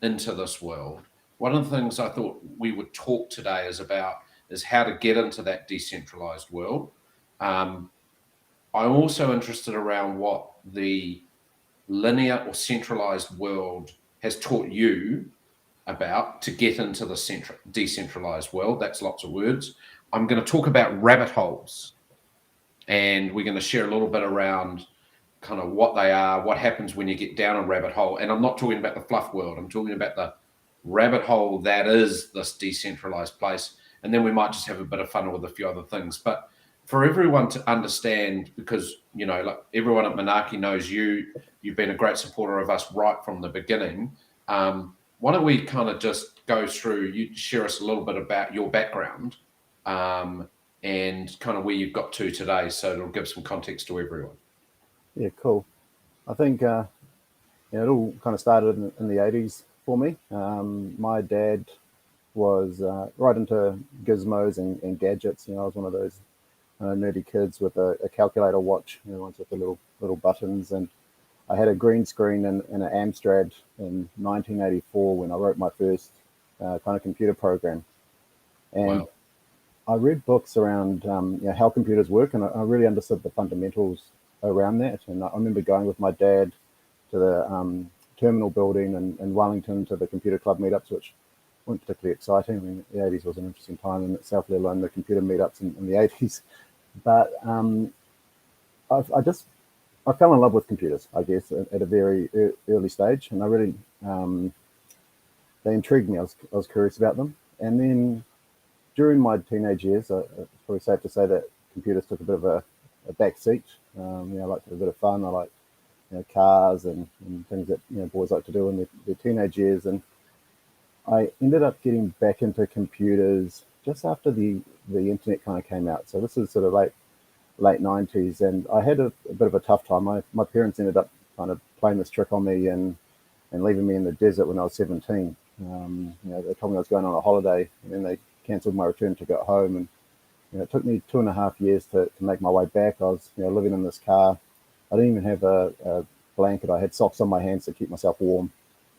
into this world, one of the things I thought we would talk today is how to get into that decentralized world. Um, I'm also interested around what the linear or centralized world has taught you about to get into the decentralized world. That's lots of words. I'm going to talk about rabbit holes, and we're going to share a little bit around kind of what they are, what happens when you get down a rabbit hole. And I'm not talking about the fluff world, I'm talking about the rabbit hole that is this decentralized place. And then we might just have a bit of fun with a few other things. But for everyone to understand, because, you know, like everyone at Manaki knows you've been a great supporter of us right from the beginning. Why don't we kind of just go through, you share us a little bit about your background, and kind of where you've got to today, so it'll give some context to everyone. Yeah, cool. I think it all kind of started in the 80s for me. My dad was right into gizmos and gadgets. I was one of those nerdy kids with a calculator watch, ones with the little buttons. And I had a green screen and an Amstrad in 1984 when I wrote my first kind of computer program. And Wow. I read books around how computers work, and I really understood the fundamentals around that. And I remember going with my dad to the terminal building in Wellington to the computer club meetups, which weren't particularly exciting. I mean, the 80s was an interesting time in itself, let alone the computer meetups in the 80s. But I fell in love with computers, I guess, at a very early stage, and I really they intrigued me. I was curious about them, and then during my teenage years, it's probably safe to say that computers took a bit of a back seat. I liked to have a bit of fun. I liked cars and things that boys like to do in their teenage years, and I ended up getting back into computers just after the internet kind of came out. So this is sort of late 90s, and I had a bit of a tough time. My parents ended up kind of playing this trick on me and leaving me in the desert when I was 17. They told me I was going on a holiday, and then they cancelled my return ticket home. And it took me 2.5 years to make my way back. I was living in this car. I didn't even have a blanket. I had socks on my hands to keep myself warm.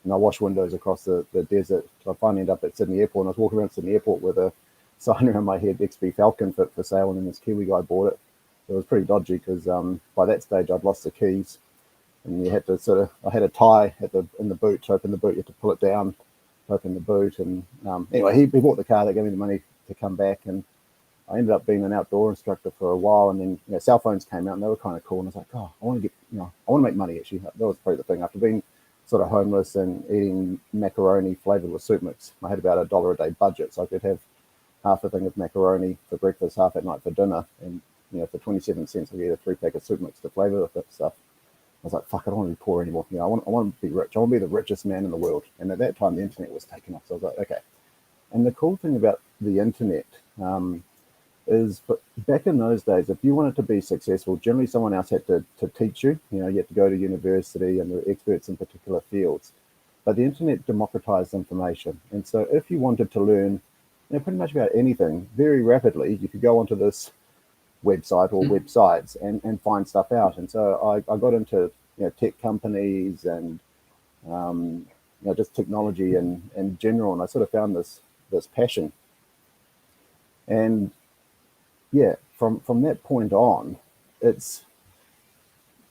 And I washed windows across the desert. So I finally ended up at Sydney Airport, and I was walking around Sydney Airport with a sign around my head, XB Falcon for sale, and then this Kiwi guy bought it. It was pretty dodgy because by that stage I'd lost the keys, and you had to I had a tie in the boot. To open the boot, you had to pull it down to open the boot. And anyway, he bought the car. They gave me the money to come back, and I ended up being an outdoor instructor for a while. And then cell phones came out, and they were kind of cool. And I was like, oh, I want to I want to make money. Actually, that was probably the thing. After being sort of homeless and eating macaroni flavored with soup mix, I had about $1 a day budget, so I could have half a thing of macaroni for breakfast, half at night for dinner, and for 27 cents, I get a 3-pack of soup mix to flavor with that stuff. I was like, fuck, I don't want to be poor anymore. I want to be rich. I want to be the richest man in the world. And at that time, the internet was taking off. So I was like, okay. And the cool thing about the internet is, but back in those days, if you wanted to be successful, generally someone else had to teach you. You had to go to university, and there were experts in particular fields. But the internet democratized information. And so if you wanted to learn pretty much about anything very rapidly, you could go onto this website or websites and find stuff out. And so I got into tech companies and just technology in general, and I sort of found this passion. And yeah, from that point on, it's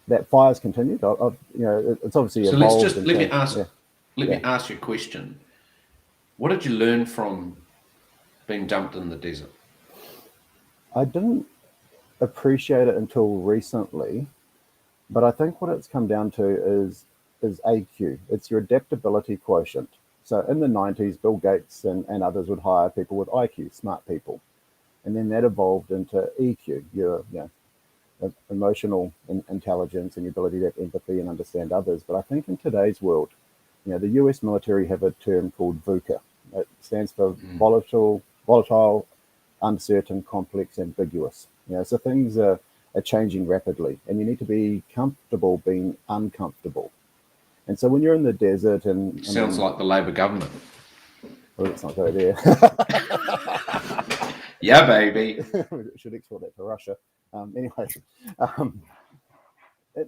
that fire's continued. It's obviously So let's evolved just and changed. let Yeah. me ask you a question. What did you learn from being dumped in the desert? I didn't appreciate it until recently, but I think what it's come down to is AQ. It's your adaptability quotient. So in the 90s, Bill Gates and others would hire people with IQ, smart people. And then that evolved into EQ, your emotional intelligence and your ability to have empathy and understand others. But I think in today's world, the US military have a term called VUCA. It stands for volatile, uncertain, complex, ambiguous. So things are changing rapidly, and you need to be comfortable being uncomfortable. And so when you're in the desert, and I Sounds mean, like the Labor government. well, let's not go there. Yeah, baby. We should export that to Russia. Anyway, um,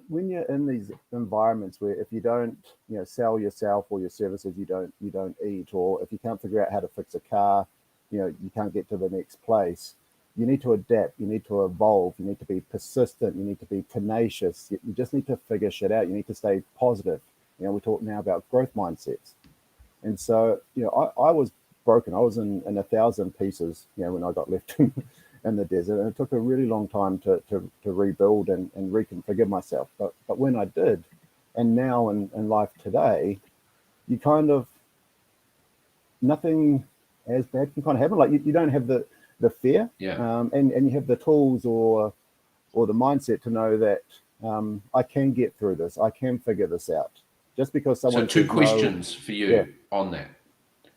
when you're in these environments where if you don't, sell yourself or your services, you don't eat, or if you can't figure out how to fix a car, you can't get to the next place. You need to adapt. You need to evolve. You need to be persistent. You need to be tenacious. You just need to figure shit out. You need to stay positive. We talk now about growth mindsets. And so, I was broken. I was in 1,000 pieces, when I got left in the desert. And it took a really long time to rebuild and reconfigure myself. But when I did, and now in life today, you kind of, nothing as bad can kind of happen. Like you don't have the fear, and you have the tools or the mindset to know that I can get through this. I can figure this out. Just because someone. So two questions for you on that.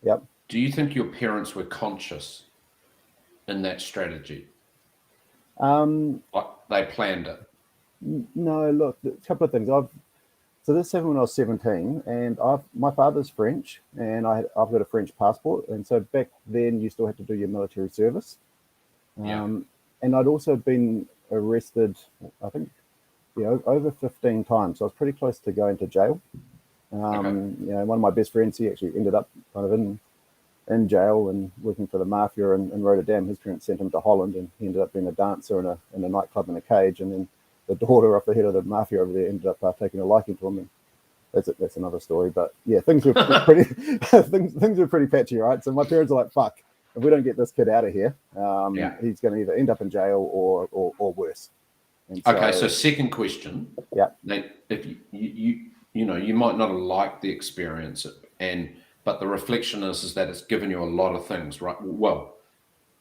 Yep. Do you think your parents were conscious in that strategy? Like they planned it? No, look, a couple of things. So this happened when I was 17, and my father's French, and I've got a French passport, and so back then you still had to do your military service. And I'd also been arrested, I think, over 15 times. So I was pretty close to going to jail. One of my best friends, he actually ended up kind of in jail and working for the mafia in Rotterdam. His parents sent him to Holland, and he ended up being a dancer in a nightclub in a cage. And then the daughter of the head of the mafia over there ended up taking a liking to him. And that's another story. But yeah, things were pretty things were pretty patchy, right? So my parents are like, "Fuck, if we don't get this kid out of here, he's going to either end up in jail or worse." And so second question. Yeah. If you might not have liked the experience, but the reflection is that it's given you a lot of things, right? Well,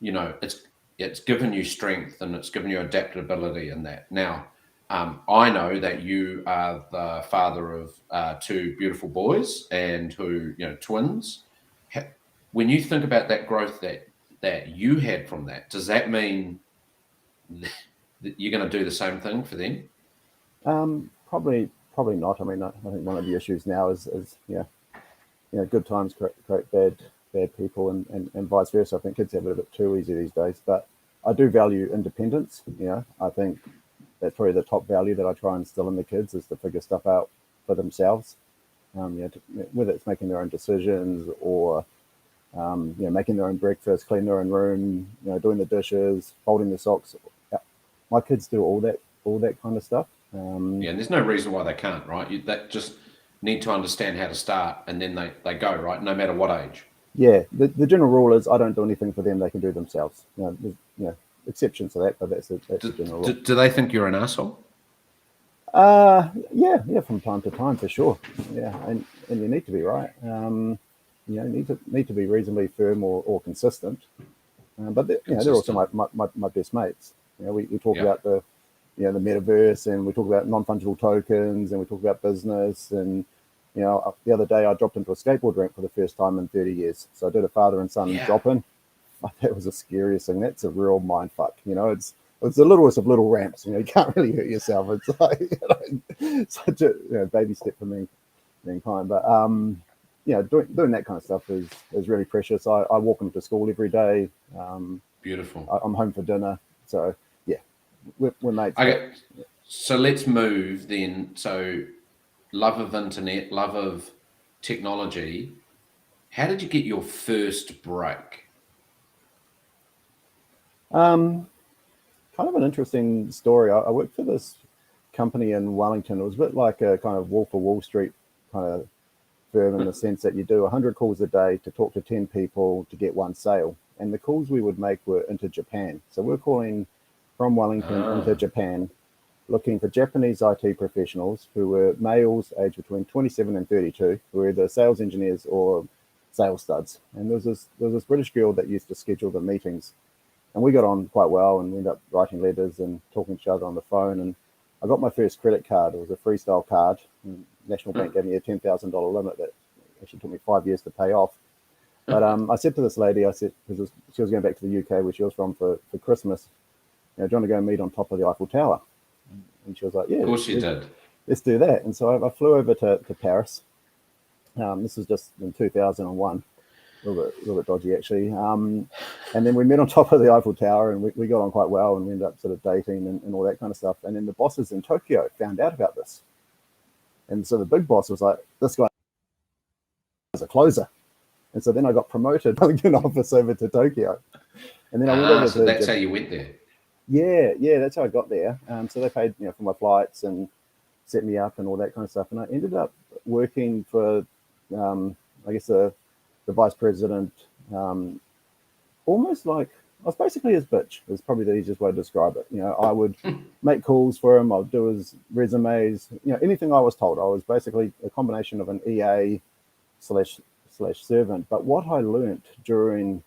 it's given you strength and it's given you adaptability in that. Now, I know that you are the father of two beautiful boys and twins. When you think about that growth that you had from that, does that mean that you're going to do the same thing for them? Probably not. I mean, I think one of the issues now is good times create bad people, and vice versa. I think kids have it a bit too easy these days. But I do value independence. I think that's probably the top value that I try and instill in the kids is to figure stuff out for themselves. Whether it's making their own decisions or making their own breakfast, cleaning their own room, doing the dishes, folding the socks. My kids do all that kind of stuff. And there's no reason why they can't, right? That just need to understand how to start, and then they go, right, no matter what age. Yeah, the general rule is I don't do anything for them; they can do themselves. There's exceptions to that, but that's the general rule. Do they think you're an asshole? Yeah, from time to time for sure. Yeah, and you need to be right. Need to be reasonably firm or consistent. But they're also my best mates. We talk about the metaverse, and we talk about non-fungible tokens, and we talk about business. And the other day I dropped into a skateboard ramp for the first time in 30 years. So I did a father and son drop in. That was the scariest thing. That's a real mind fuck. It's the littlest of little ramps. You can't really hurt yourself. It's like such a baby step for mankind. But doing that kind of stuff is really precious. I walk them to school every day. Beautiful. I'm home for dinner. So yeah, we're mates. Okay, so let's move then. So love of internet, love of technology. How did you get your first break? Kind of an interesting story. I worked for this company in Wellington. It was a bit like a kind of Wolf of Wall Street kind of firm in the sense that you do 100 calls a day to talk to 10 people to get one sale. And the calls we would make were into Japan. So we're calling from Wellington into Japan, looking for Japanese IT professionals who were males aged between 27 and 32, who were either sales engineers or sales studs. And there was this British girl that used to schedule the meetings. And we got on quite well, and we ended up writing letters and talking to each other on the phone. And I got my first credit card. It was a freestyle card. National Bank gave me a $10,000 limit that actually took me 5 years to pay off. But I said to this lady, because she was going back to the UK where she was from for Christmas, do you want to go meet on top of the Eiffel Tower? And she was like, yeah. Of course you did. Let's do that. And so I flew over to Paris. This was just in 2001. little bit dodgy actually. And then we met on top of the Eiffel Tower, and we got on quite well, and we ended up sort of dating and all that kind of stuff. And then the bosses in Tokyo found out about this, and so the big boss was like, "This guy is a closer." And so then I got promoted an office over to Tokyo, and then I went over so that's how you went there. Yeah, that's how I got there. So they paid for my flights and set me up and all that kind of stuff, and I ended up working for I guess the vice president, almost like I was basically his bitch. Is probably the easiest way to describe it. I would make calls for him. I'd do his resumes. Anything I was told. I was basically a combination of an EA slash servant. But what I learned during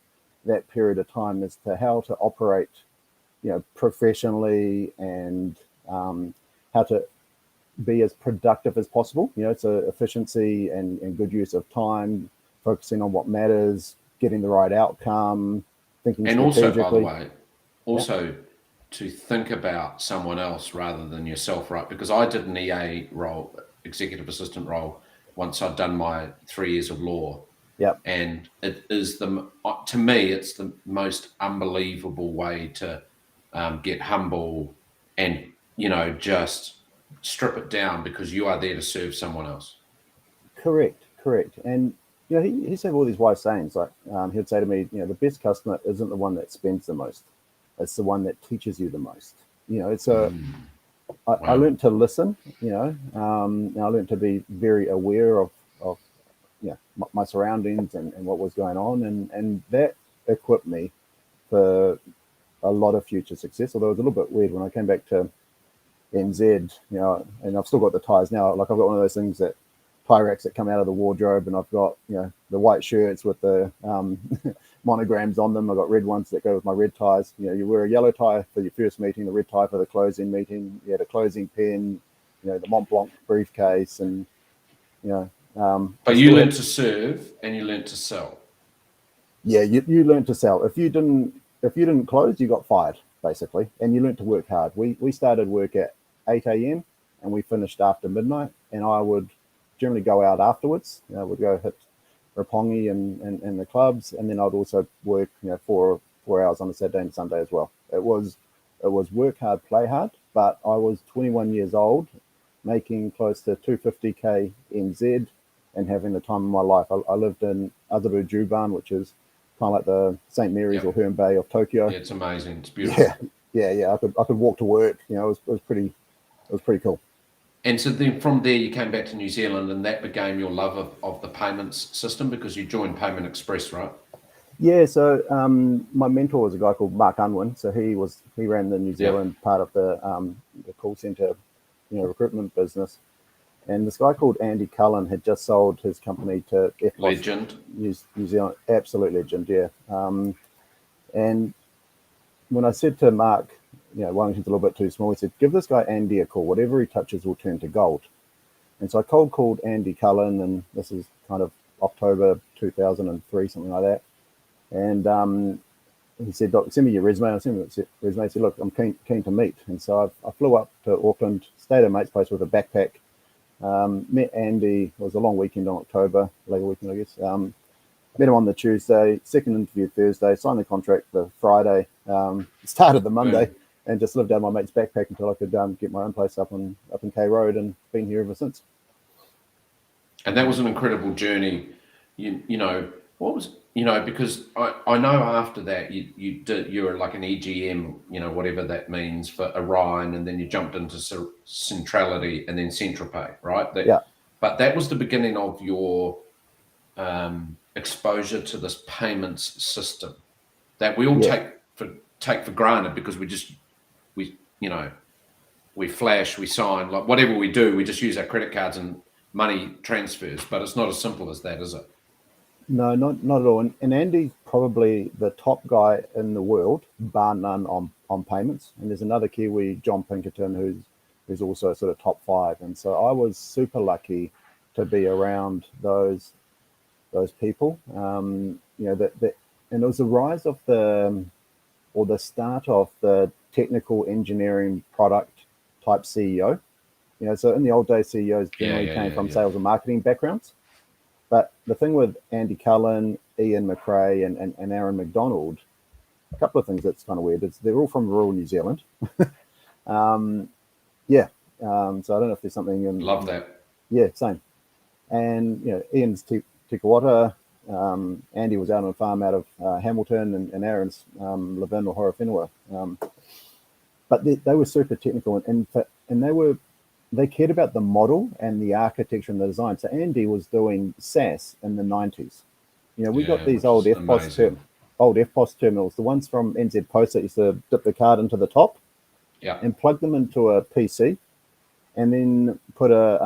that period of time is to how to operate, professionally, and how to be as productive as possible. So efficiency and good use of time, focusing on what matters, getting the right outcome, thinking and strategically. Also, by the way, to think about someone else rather than yourself, right? Because I did an EA role, executive assistant role, once I'd done my 3 years of law. Yep. And it is to me, it's the most unbelievable way to get humble and, just strip it down, because you are there to serve someone else. Correct. And he used to have all these wise sayings. Like he'd say to me, the best customer isn't the one that spends the most; it's the one that teaches you the most. It's I learned to listen. And I learned to be very aware of my surroundings and what was going on, and that equipped me for a lot of future success. Although it was a little bit weird when I came back to NZ, and I've still got the ties now. Like I've got one of those things that tie racks that come out of the wardrobe, and I've got the white shirts with the monograms on them. I've got red ones that go with my red ties. You wear a yellow tie for your first meeting, the red tie for the closing meeting. You had a closing pen, the Mont Blanc briefcase, and But you learned to serve and you learned to sell. Yeah, you learned to sell. If you didn't close, you got fired basically, and you learned to work hard. We started work at 8 a.m. and we finished after midnight, and I would generally go out afterwards. Would go hit Roppongi and the clubs, and then I'd also work 4 hours on a Saturday and Sunday as well. It was work hard, play hard, but I was 21 years old, making close to 250k NZ, and having the time of my life. I lived in Azabu-Juban, which is kind of like the St. Mary's or Herne Bay of Tokyo. Yeah, it's amazing. It's beautiful. Yeah. I could walk to work. It was pretty cool. And so then from there you came back to New Zealand, and that became your love of the payments system, because you joined Payment Express, right? Yeah. So my mentor was a guy called Mark Unwin. So he ran the New Zealand part of the call center, recruitment business. And this guy called Andy Cullen had just sold his company to FPOS, Legend. New Zealand, absolute legend, yeah. And when I said to Mark, Wellington's a little bit too small, he said, give this guy Andy a call. Whatever he touches will turn to gold. And so I cold called Andy Cullen, and this is kind of October 2003, something like that. And he said, Doc, send me your resume. I sent him the resume. He said, look, I'm keen to meet. And so I flew up to Auckland, stayed at a mate's place with a backpack. Met Andy. It was a long weekend on October, later weekend, I guess. Met him on the Tuesday, second interview Thursday, signed the contract the Friday, started the Monday, and just lived out my mate's backpack until I could get my own place up in K Road, and been here ever since. And that was an incredible journey. What was because I know after that you were like an EGM, whatever that means, for Orion, and then you jumped into Centrality and then CentralPay, right? But that was the beginning of your exposure to this payments system that we all take for granted, because we flash, we sign, like whatever we do, we just use our credit cards and money transfers. But it's not as simple as that, is it? No, not at all. And Andy's probably the top guy in the world, bar none, on payments. And there's another Kiwi, John Pinkerton, who's also sort of top 5. And so I was super lucky to be around those people. And it was the rise of the start of the technical engineering product type CEO. So in the old days, CEOs generally came from sales and marketing backgrounds. But the thing with Andy Cullen, Ian McRae, and Aaron McDonald, a couple of things that's kind of weird. They're all from rural New Zealand. Yeah. So I don't know if there's something in. Love that. Yeah, same. And Ian's Tikawata. Andy was out on a farm out of Hamilton, and Aaron's Levin or Horowhenua. But they were super technical, and they cared about the model and the architecture and the design. So Andy was doing SAS in the 90s. We got these old FPOS terminals, the ones from NZ Post that used to dip the card into the top, and plug them into a PC, and then put a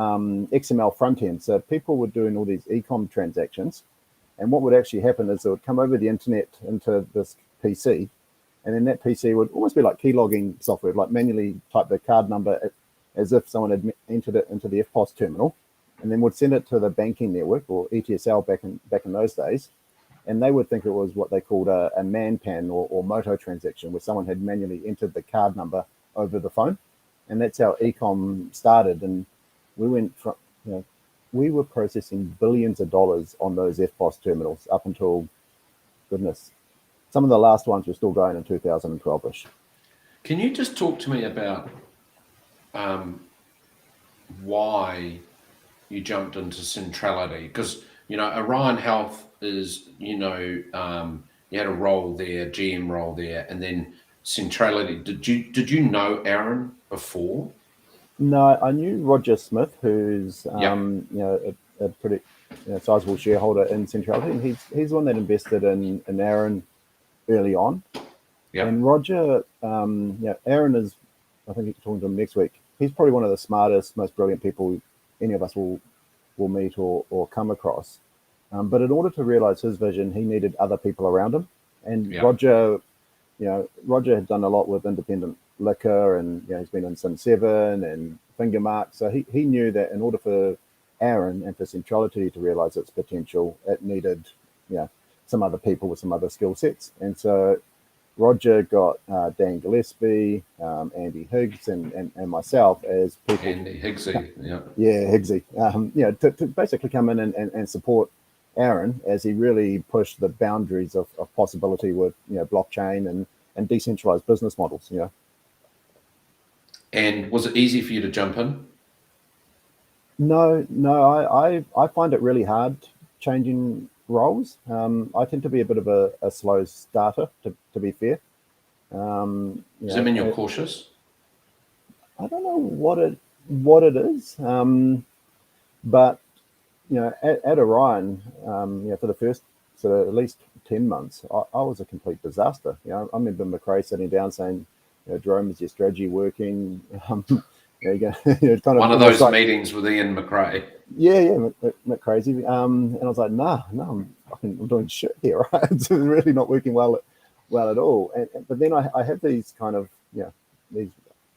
XML front end. So people were doing all these e-com transactions, and what would actually happen is it would come over the internet into this PC, and then that PC would almost be like keylogging software, like manually type the card number as if someone had entered it into the FPOS terminal, and then would send it to the banking network, or ETSL back in those days, and they would think it was what they called a MANPAN or Moto transaction, where someone had manually entered the card number over the phone. And that's how e-com started. And we went from, we were processing billions of dollars on those FPOS terminals up until, goodness, some of the last ones were still going in 2012-ish. Can you just talk to me about why you jumped into Centrality? Because, Orion Health is, you had a role there, GM role there, and then Centrality. Did you know Aaron before? No, I knew Roger Smith, who's a pretty sizable shareholder in Centrality, and he's the one that invested in Aaron early on. Yeah. And Roger, Aaron is, I think you're talking to him next week. He's probably one of the smartest, most brilliant people any of us will meet or come across. But in order to realize his vision, he needed other people around him. And Roger had done a lot with independent liquor, and he's been in Sin 7 and Finger Mark. So he knew that in order for Aaron and for Centrality to realize its potential, it needed some other people with some other skill sets. And so Roger got Dan Gillespie, Andy Higgs, and myself as people. Andy Higgsy, Higgsy, to basically come in and support Aaron as he really pushed the boundaries of possibility with blockchain and decentralized business models. And was it easy for you to jump in? No, I find it really hard changing roles. I tend to be a bit of a slow starter, to be fair. Does that mean you're cautious? I don't know what it is, but at Orion, for the first sort of at least 10 months, I was a complete disaster. I remember McRae sitting down saying, Jerome, is your strategy working? Kind of one of those meetings with Ian McRae. Yeah, McCrazy. And I was like, I'm doing shit here, right? It's really not working well at all. But then I have these kind of, these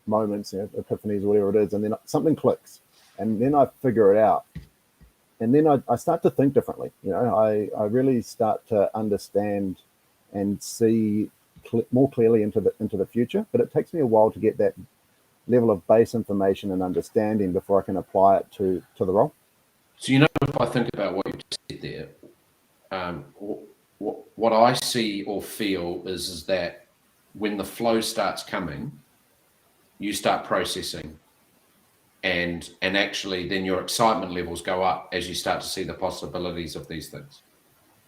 moments, epiphanies, whatever it is, and then something clicks, and then I figure it out. And then I start to think differently. I really start to understand and see more clearly into the future. But it takes me a while to get that level of base information and understanding before I can apply it to the role. So, if I think about what you just said there, what I see or feel is that when the flow starts coming, you start processing, and actually then your excitement levels go up as you start to see the possibilities of these things.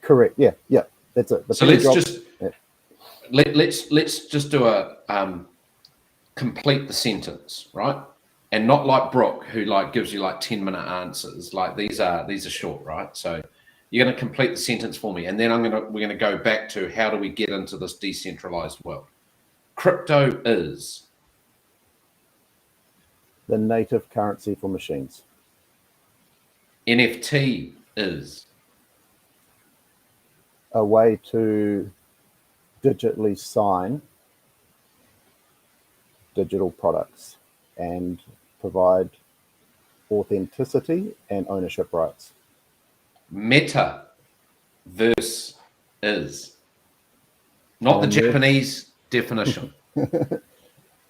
Correct. Yeah. That's it. So let's just do a complete the sentence, right? And not like Brooke, who gives you 10-minute answers. These are short, right? So you're going to complete the sentence for me, and then we're going to go back to how do we get into this decentralized world. Crypto is the native currency for machines. NFT is a way to digitally sign digital products and provide authenticity and ownership rights. Metaverse is not the Japanese definition.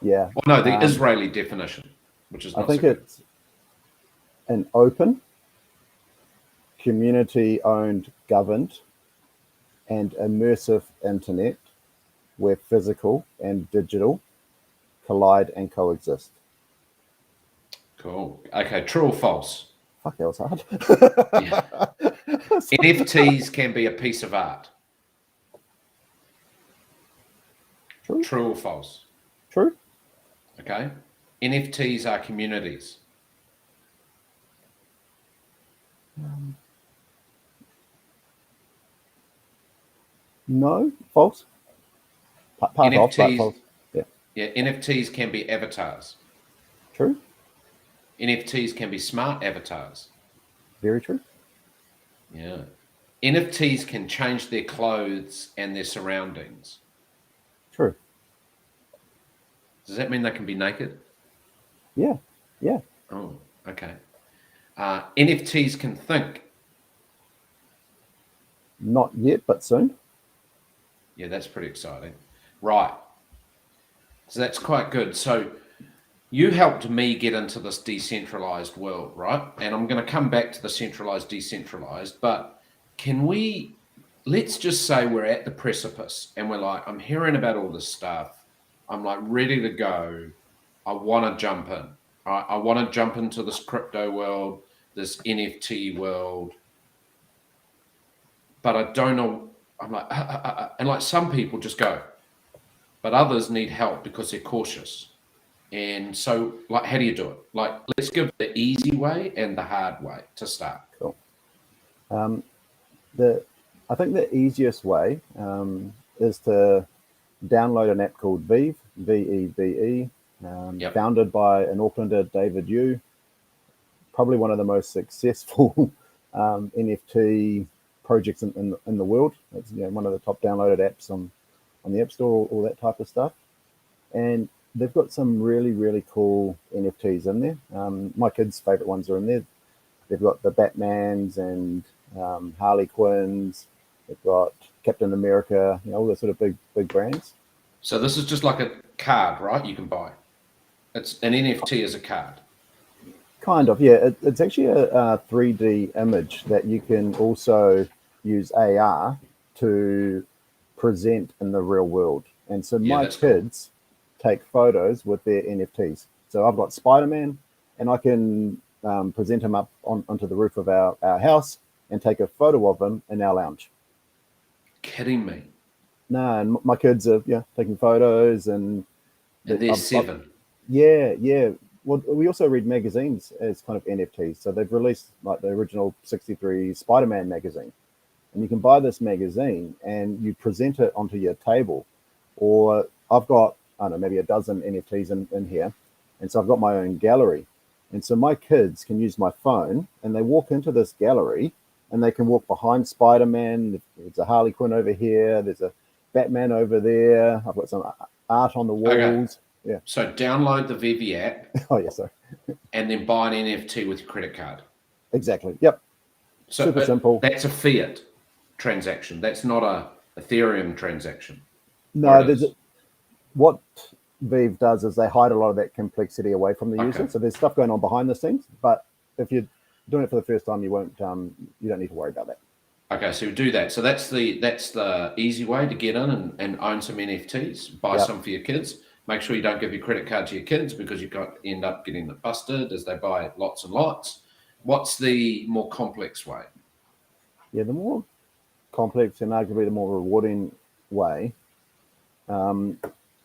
Yeah. Well, no, the Israeli definition, which is not I think it's an open, community-owned, governed, and immersive internet where physical and digital collide and coexist. Cool. Okay, true or false? Fuck, that was hard. Yeah. NFTs can be a piece of art. True. True or false? True. Okay. NFTs are communities. No, false. Part of, but NFTs, false. yeah, NFTs can be avatars. True. NFTs can be smart avatars. Very true. Yeah. NFTs can change their clothes and their surroundings. True. Does that mean they can be naked? Yeah. Yeah. Oh, okay. NFTs can think. Not yet, but soon. Yeah, that's pretty exciting. Right. So that's quite good. So you helped me get into this decentralized world, right? And I'm going to come back to the centralized, decentralized, but let's just say we're at the precipice and we're like, I'm hearing about all this stuff. I'm like ready to go. I want to jump in. Right? I want to jump into this crypto world, this NFT world, but I don't know. I'm like, and like some people just go, but others need help because they're cautious. And so, like, how do you do it? Like, let's give the easy way and the hard way to start. Cool. I think the easiest way is to download an app called Vive, V-E-V-E, founded by an Aucklander, David Yu, probably one of the most successful NFT projects in the world. It's one of the top downloaded apps on the App Store, all that type of stuff. And they've got some really, really cool NFTs in there. My kids' favorite ones are in there. They've got the Batmans and Harley Quinns. They've got Captain America, all the sort of big brands. So this is just like a card, right? You can buy. It's an NFT as a card. Kind of, yeah. It's actually a 3D image that you can also use AR to present in the real world. And so my kids take photos with their NFTs. So I've got Spider-Man, and I can present him up onto the roof of our house and take a photo of him in our lounge. Kidding me? No, and my kids are taking photos, and they're 7. Yeah. Well, we also read magazines as kind of NFTs. So they've released like the original 63 Spider-Man magazine, and you can buy this magazine and you present it onto your table. Or I've got, I don't know, maybe a dozen NFTs in here, and so I've got my own gallery. And so my kids can use my phone, and they walk into this gallery, and they can walk behind Spider-Man. There's a Harley Quinn over here. There's a Batman over there. I've got some art on the walls. Okay. Yeah. So download the Vivi app. Oh, yes, sir. And then buy an NFT with your credit card. Exactly. Yep. So super simple. That's a fiat transaction. That's not a Ethereum transaction. No, what Vive does is they hide a lot of that complexity away from the user. So there's stuff going on behind the scenes, but if you're doing it for the first time, you don't need to worry about that. Okay, so we do that. So that's the easy way to get in and own some NFTs. Buy some for your kids. Make sure you don't give your credit card to your kids because you end up getting it busted as they buy lots and lots. What's the more complex way? Yeah, the more complex and arguably the more rewarding way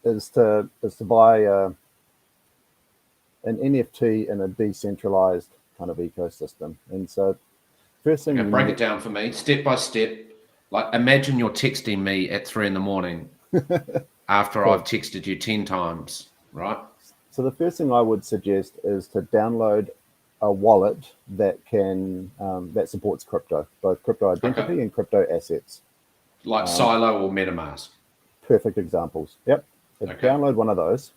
is to buy an NFT in a decentralized kind of ecosystem. And so first thing, break it down for me step by step. Like imagine you're texting me at 3 a.m. after I've texted you 10 times, right? So the first thing I would suggest is to download a wallet that can that supports crypto, both crypto identity and crypto assets. Like Silo or MetaMask. Perfect examples. Yep. So download one of those.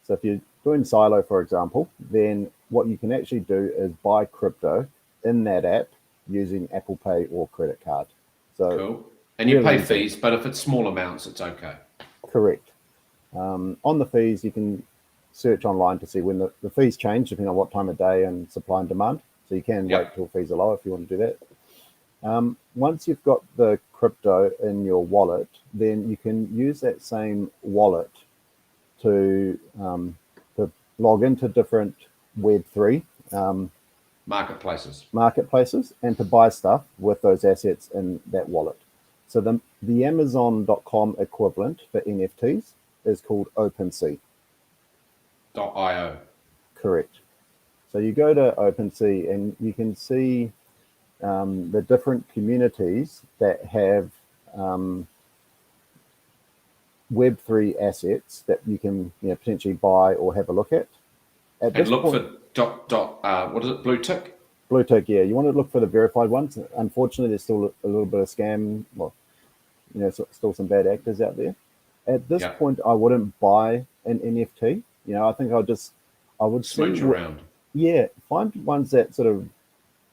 So if you're doing Silo, for example, then what you can actually do is buy crypto in that app using Apple Pay or credit card. So cool. And you pay fees, but if it's small amounts, it's okay. Correct. On the fees, you can search online to see when the fees change depending on what time of day and supply and demand. So you can wait till fees are low if you want to do that. Once you've got the crypto in your wallet, then you can use that same wallet to log into different Web3 marketplaces and to buy stuff with those assets in that wallet. So the Amazon.com equivalent for NFTs is called OpenSea. .io. Correct. So you go to OpenSea and you can see the different communities that have Web3 assets that you can potentially buy or have a look at. And look for what is it, blue tick? Blue tick, yeah. You want to look for the verified ones. Unfortunately, there's still a little bit of scam. Well, still some bad actors out there. At this point, I wouldn't buy an NFT. I think I would smooch around. Yeah, find ones that sort of,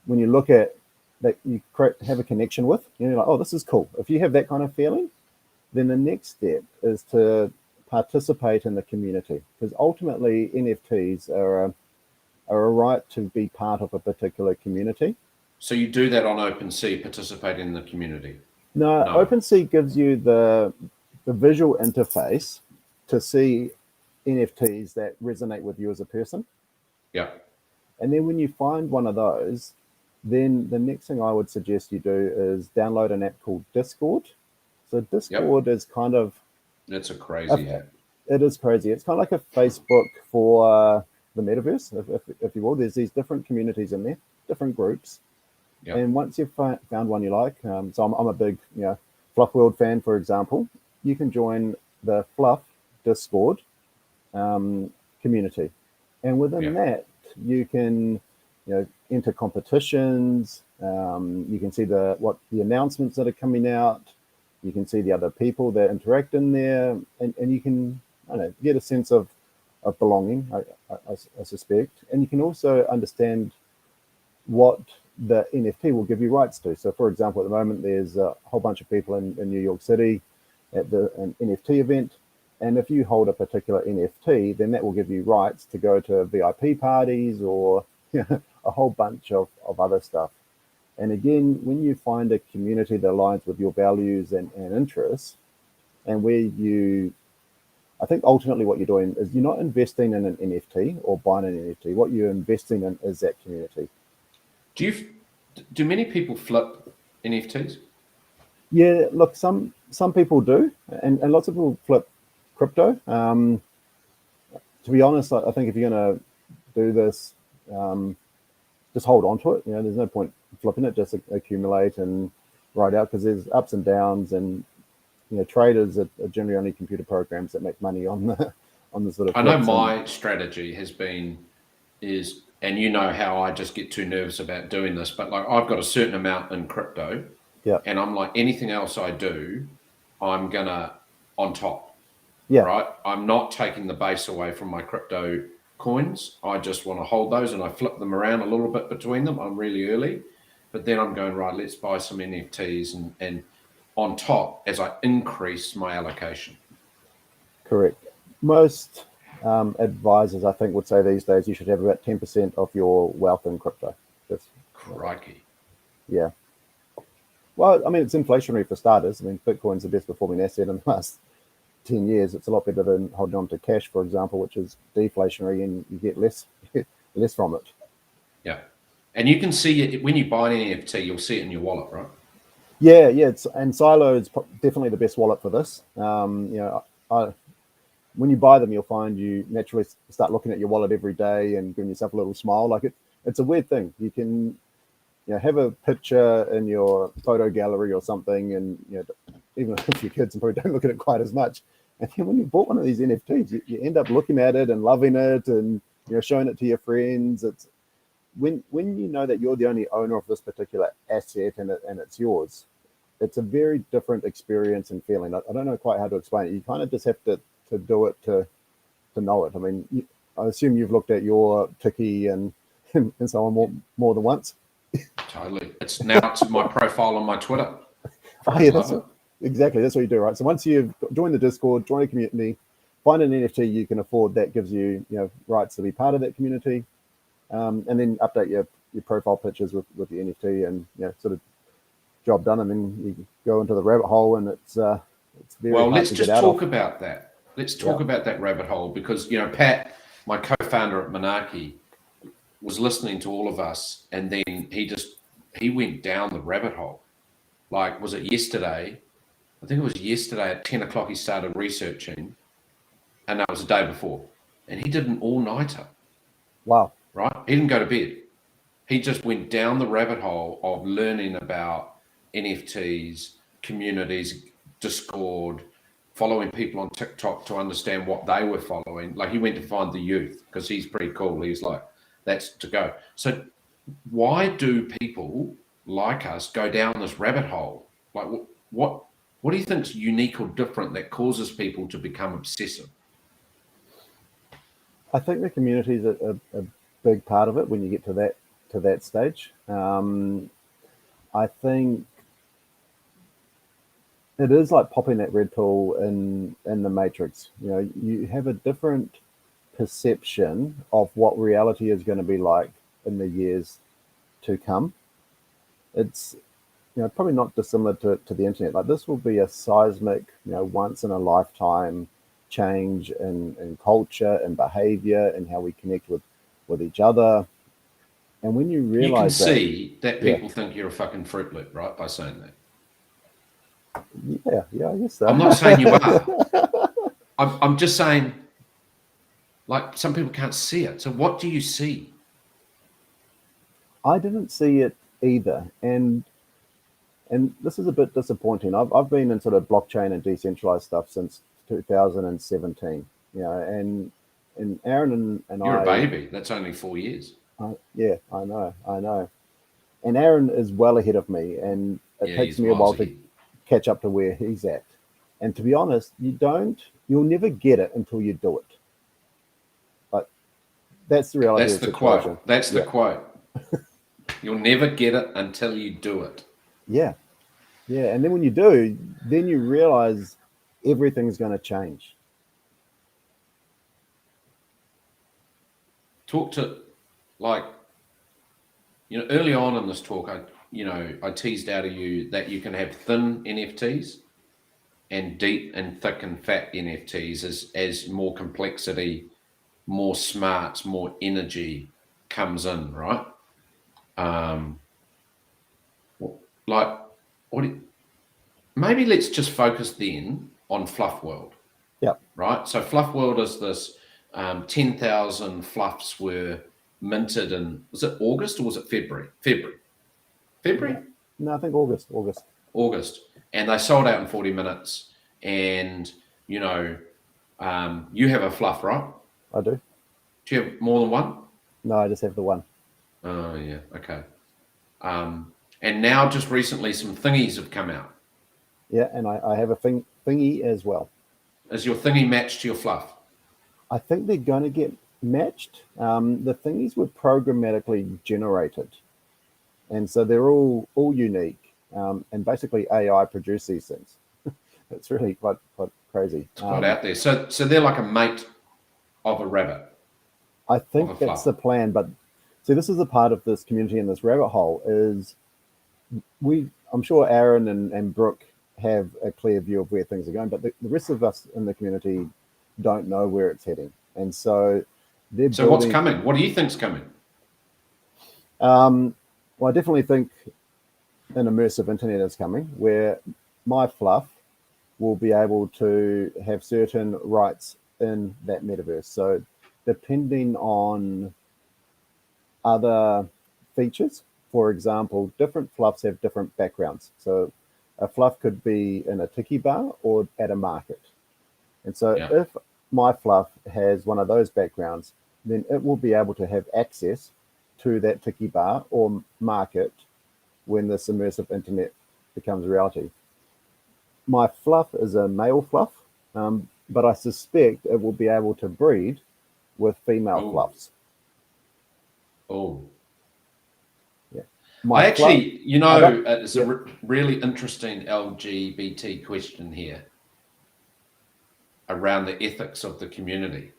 when you look at that, you have a connection with. You're like, oh, this is cool. If you have that kind of feeling, then the next step is to participate in the community, because ultimately NFTs are a right to be part of a particular community. So you do that on OpenSea, participate in the community? No. OpenSea gives you the visual interface to see NFTs that resonate with you as a person. Yeah. And then when you find one of those, then the next thing I would suggest you do is download an app called Discord. So Discord is kind of... It's a crazy app. It is crazy. It's kind of like a Facebook for the metaverse, if you will. There's these different communities in there, different groups. Yep. And once you've found one you like, so I'm a big Fluff World fan, for example, you can join the Fluff Discord community. And within that, you can enter competitions. You can see what the announcements that are coming out. You can see the other people that interact in there, and you can get a sense of belonging, I suspect. And you can also understand what the NFT will give you rights to. So, for example, at the moment, there's a whole bunch of people in New York City at an NFT event. And if you hold a particular NFT, then that will give you rights to go to VIP parties or a whole bunch of other stuff. And again, when you find a community that aligns with your values and interests, and where I think ultimately what you're doing is you're not investing in an NFT or buying an NFT. What you're investing in is that community. Do many people flip NFTs? Yeah, look, some people do, and lots of people flip crypto. To be honest, I think if you're going to do this, just hold on to it. There's no point flipping it. Just accumulate and ride out, because there's ups and downs, and traders are generally only computer programs that make money on the sort of. I know my strategy has been and how I just get too nervous about doing this, but like I've got a certain amount in crypto, and I'm like, anything else I do, I'm gonna on top. Yeah. Right. I'm not taking the base away from my crypto coins. I just want to hold those, and I flip them around a little bit between them. I'm really early, but then I'm going, right, let's buy some NFTs and on top as I increase my allocation. Correct. Most advisors, I think, would say these days you should have about 10% of your wealth in crypto. Crikey. Yeah. Well, I mean, it's inflationary for starters. I mean, Bitcoin's the best performing asset in the last 10 years. It's a lot better than holding on to cash, for example, which is deflationary, and you get less from it. Yeah. And you can see it when you buy an NFT, you'll see it in your wallet, right? Yeah. And Silo is definitely the best wallet for this. When you buy them, you'll find you naturally start looking at your wallet every day and giving yourself a little smile. Like it's a weird thing. You can have a picture in your photo gallery or something, and even if your kids probably don't look at it quite as much. And then when you bought one of these NFTs, you end up looking at it and loving it, and showing it to your friends. It's when you know that you're the only owner of this particular asset and it's yours. It's a very different experience and feeling. I don't know quite how to explain it. You kind of just have to do it to know it. I mean, I assume you've looked at your Tiki and so on more than once. Totally. It's my profile on my Twitter. Oh yeah, exactly. That's what you do, right? So once you've joined the Discord, join a community, find an NFT you can afford that gives you rights to be part of that community, and then update your profile pictures with the NFT, and sort of job done, and then you go into the rabbit hole, and it's very well. hard Let's to just get out talk of. about that. Let's talk about that rabbit hole, because Pat, my co-founder at Monarchy, was listening to all of us, and then he went down the rabbit hole. Like, was it yesterday? I think it was yesterday at 10 o'clock he started researching, and that was the day before. And he did an all-nighter. Wow. Right? He didn't go to bed. He just went down the rabbit hole of learning about NFTs, communities, Discord, following people on TikTok to understand what they were following. Like, he went to find the youth because he's pretty cool. He's like, that's to go. So why do people like us go down this rabbit hole? Like, what do you think is unique or different that causes people to become obsessive? I think the community is a big part of it when you get to that stage. I think it is like popping that red pill in the Matrix. You have a different perception of what reality is going to be like in the years to come. It's probably not dissimilar to the internet. Like, this will be a seismic, once in a lifetime change in culture and behavior and how we connect with each other. And when you realize that people think you're a fucking Fruit Loop, right, by saying that. Yeah, I guess so. I'm not saying you are. I'm just saying, like, some people can't see it. So what do you see? I didn't see it either, and this is a bit disappointing. I've been in sort of blockchain and decentralized stuff since 2017. And Aaron and You're I. a baby. That's only 4 years. Yeah, I know. And Aaron is well ahead of me, and it takes me a while to catch up to where he's at. And to be honest, you'll never get it until you do it. But that's the reality of the situation. Quote. That's the quote. You'll never get it until you do it. Yeah. And then when you do, then you realize everything's going to change. Talk to, like, early on in this talk, I teased out of you that you can have thin NFTs and deep and thick and fat NFTs as more complexity, more smarts, more energy comes in, right? Maybe let's just focus then on Fluff World. Yeah. Right. So Fluff World is this 10,000 fluffs were minted in, was it August or was it February? February? No, I think August. And they sold out in 40 minutes. And, you have a fluff, right? I do. Do you have more than one? No, I just have the one. Oh, yeah. Okay. And now just recently some thingies have come out. Yeah, and I have a thingy as well. Is your thingy matched to your fluff? I think they're going to get matched. The thingies were programmatically generated, and so they're all unique. And basically, AI produced these things. It's really quite crazy. It's quite out there. So they're like a mate of a rabbit. I think that's the plan. But see, this is a part of this community and this rabbit hole is I'm sure Aaron and Brooke have a clear view of where things are going, but the rest of us in the community don't know where it's heading. And so what's coming? What do you think's coming? Well, I definitely think an immersive internet is coming where my fluff will be able to have certain rights in that metaverse. So depending on other features, for example, different fluffs have different backgrounds. So a fluff could be in a tiki bar or at a market. And so if my fluff has one of those backgrounds, then it will be able to have access to that tiki bar or market when this immersive internet becomes reality. My fluff is a male fluff, but I suspect it will be able to breed with female fluffs. Oh. Yeah. It's a really interesting LGBT question here around the ethics of the community.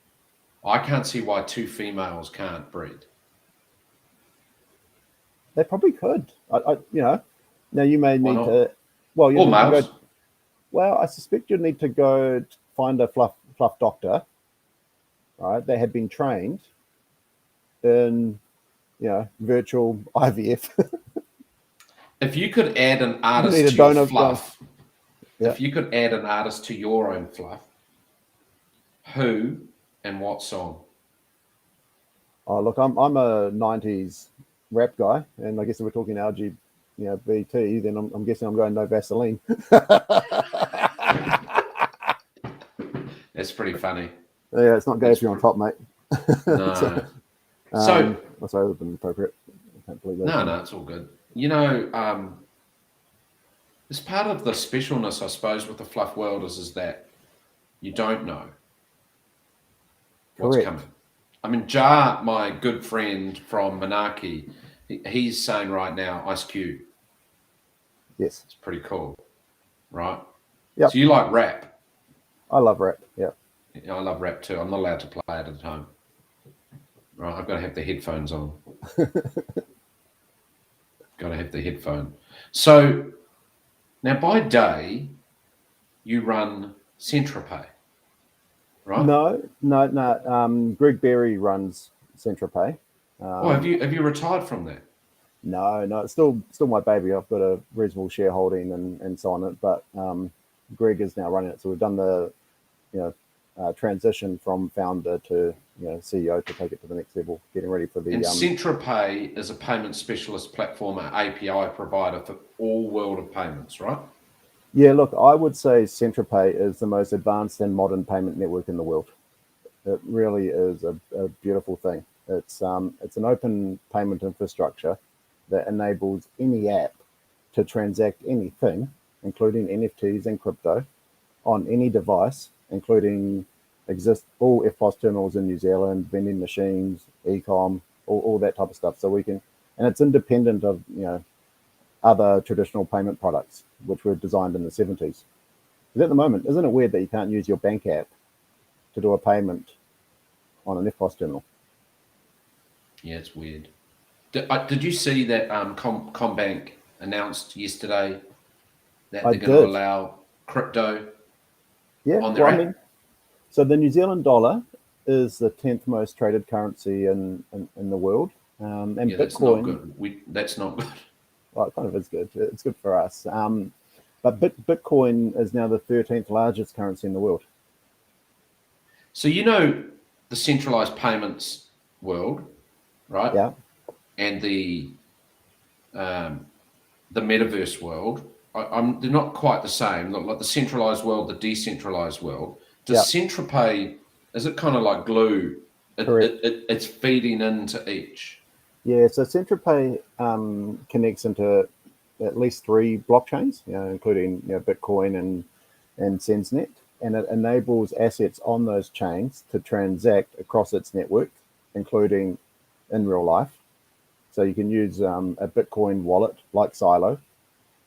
I can't see why two females can't breed. They probably could. Now you may Why need not? to. Well, you Or need to go. males. Well, I suspect you need to go find a fluff doctor, right? They have been trained in, virtual IVF. If you could add an You need artist a to your donor. fluff, Yeah. if you could add an artist to your own fluff, who and what song? Oh, look, I'm a '90s rap guy, and I guess if we're talking LGBT, then I'm guessing I'm going no Vaseline. That's pretty funny. Yeah, it's not gay That's if you're on top, mate. no. So, So that's that would have been appropriate. I can't believe those things. no, it's all good. It's part of the specialness, I suppose, with the fluff world is that you don't know what's Correct. coming. I mean, Jar, my good friend from Manaki, he's saying right now, Ice Cube. Yes. It's pretty cool, right? Yep. So you like rap? I love rap. Yeah. I love rap too. I'm not allowed to play it at home. Right, I've got to have the headphones on. Got to have the headphone. So now by day, you run Centrality, right? No. Greg Berry runs Centrality. Have you retired from that? No, it's still my baby. I've got a reasonable shareholding and so on it, but Greg is now running it. So we've done the transition from founder to CEO to take it to the next level, getting ready for the. And Centrality is a payment specialist platform, an API provider for all world of payments, right? Yeah, look, I would say Centrality is the most advanced and modern payment network in the world. It really is a beautiful thing. It's an open payment infrastructure that enables any app to transact anything, including NFTs and crypto, on any device, including all FPOS terminals in New Zealand, vending machines, e-com, all that type of stuff. So we can, and it's independent of other traditional payment products, which were designed in the 70s. Because at the moment, isn't it weird that you can't use your bank app to do a payment on an FPOS terminal? Yeah, it's weird. Did you see that Combank announced yesterday that I they're going to did. allow crypto Yeah, on their well, app? so the New Zealand dollar is the 10th most traded currency in the world. And Yeah, that's not Bitcoin, good. That's not good. well, it kind of is good. It's good for us. But Bitcoin is now the 13th largest currency in the world. So the centralized payments world, right? Yeah. And the metaverse world, they're not quite the same. Like the centralized world, the decentralized world. Does Yeah. Centralpay, is it kind of like glue? Correct. It's feeding into each. Yeah, so Centralpay connects into at least 3 blockchains, including Bitcoin and SenseNet, and it enables assets on those chains to transact across its network, including in real life. So you can use a Bitcoin wallet like Silo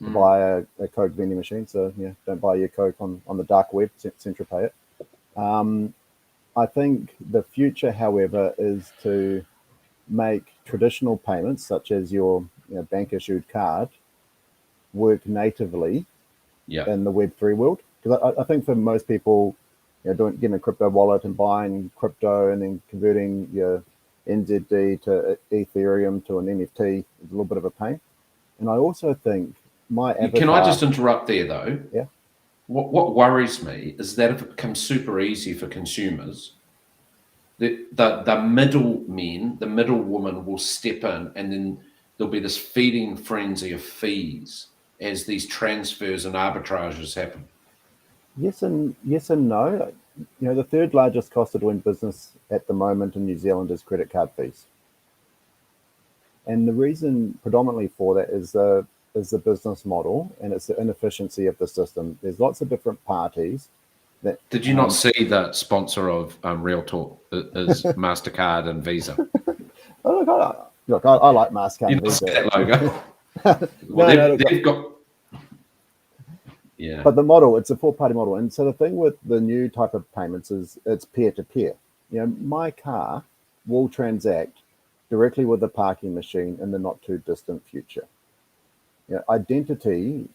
to buy a Coke vending machine. So don't buy your Coke on the dark web, Centralpay it. I think the future, however, is to make traditional payments, such as your bank issued card, work natively in the Web3 world. Because I think for most people, getting a crypto wallet and buying crypto and then converting your NZD to Ethereum to an NFT is a little bit of a pain. And I also think my avatar. Can I just interrupt there though? Yeah. What worries me is that if it becomes super easy for consumers, the middlemen, the middlewoman will step in, and then there'll be this feeding frenzy of fees as these transfers and arbitrages happen. Yes and no. The third largest cost of doing business at the moment in New Zealand is credit card fees. And the reason predominantly for that is the business model, and it's the inefficiency of the system. There's lots of different parties. Did you not see the sponsor of Real Talk is MasterCard and Visa? Oh, look, I like MasterCard You and don't Visa. see that logo? No, they've got... Yeah. But the model, it's a 4-party model. And so the thing with the new type of payments is it's peer-to-peer. My car will transact directly with the parking machine in the not too distant future. identity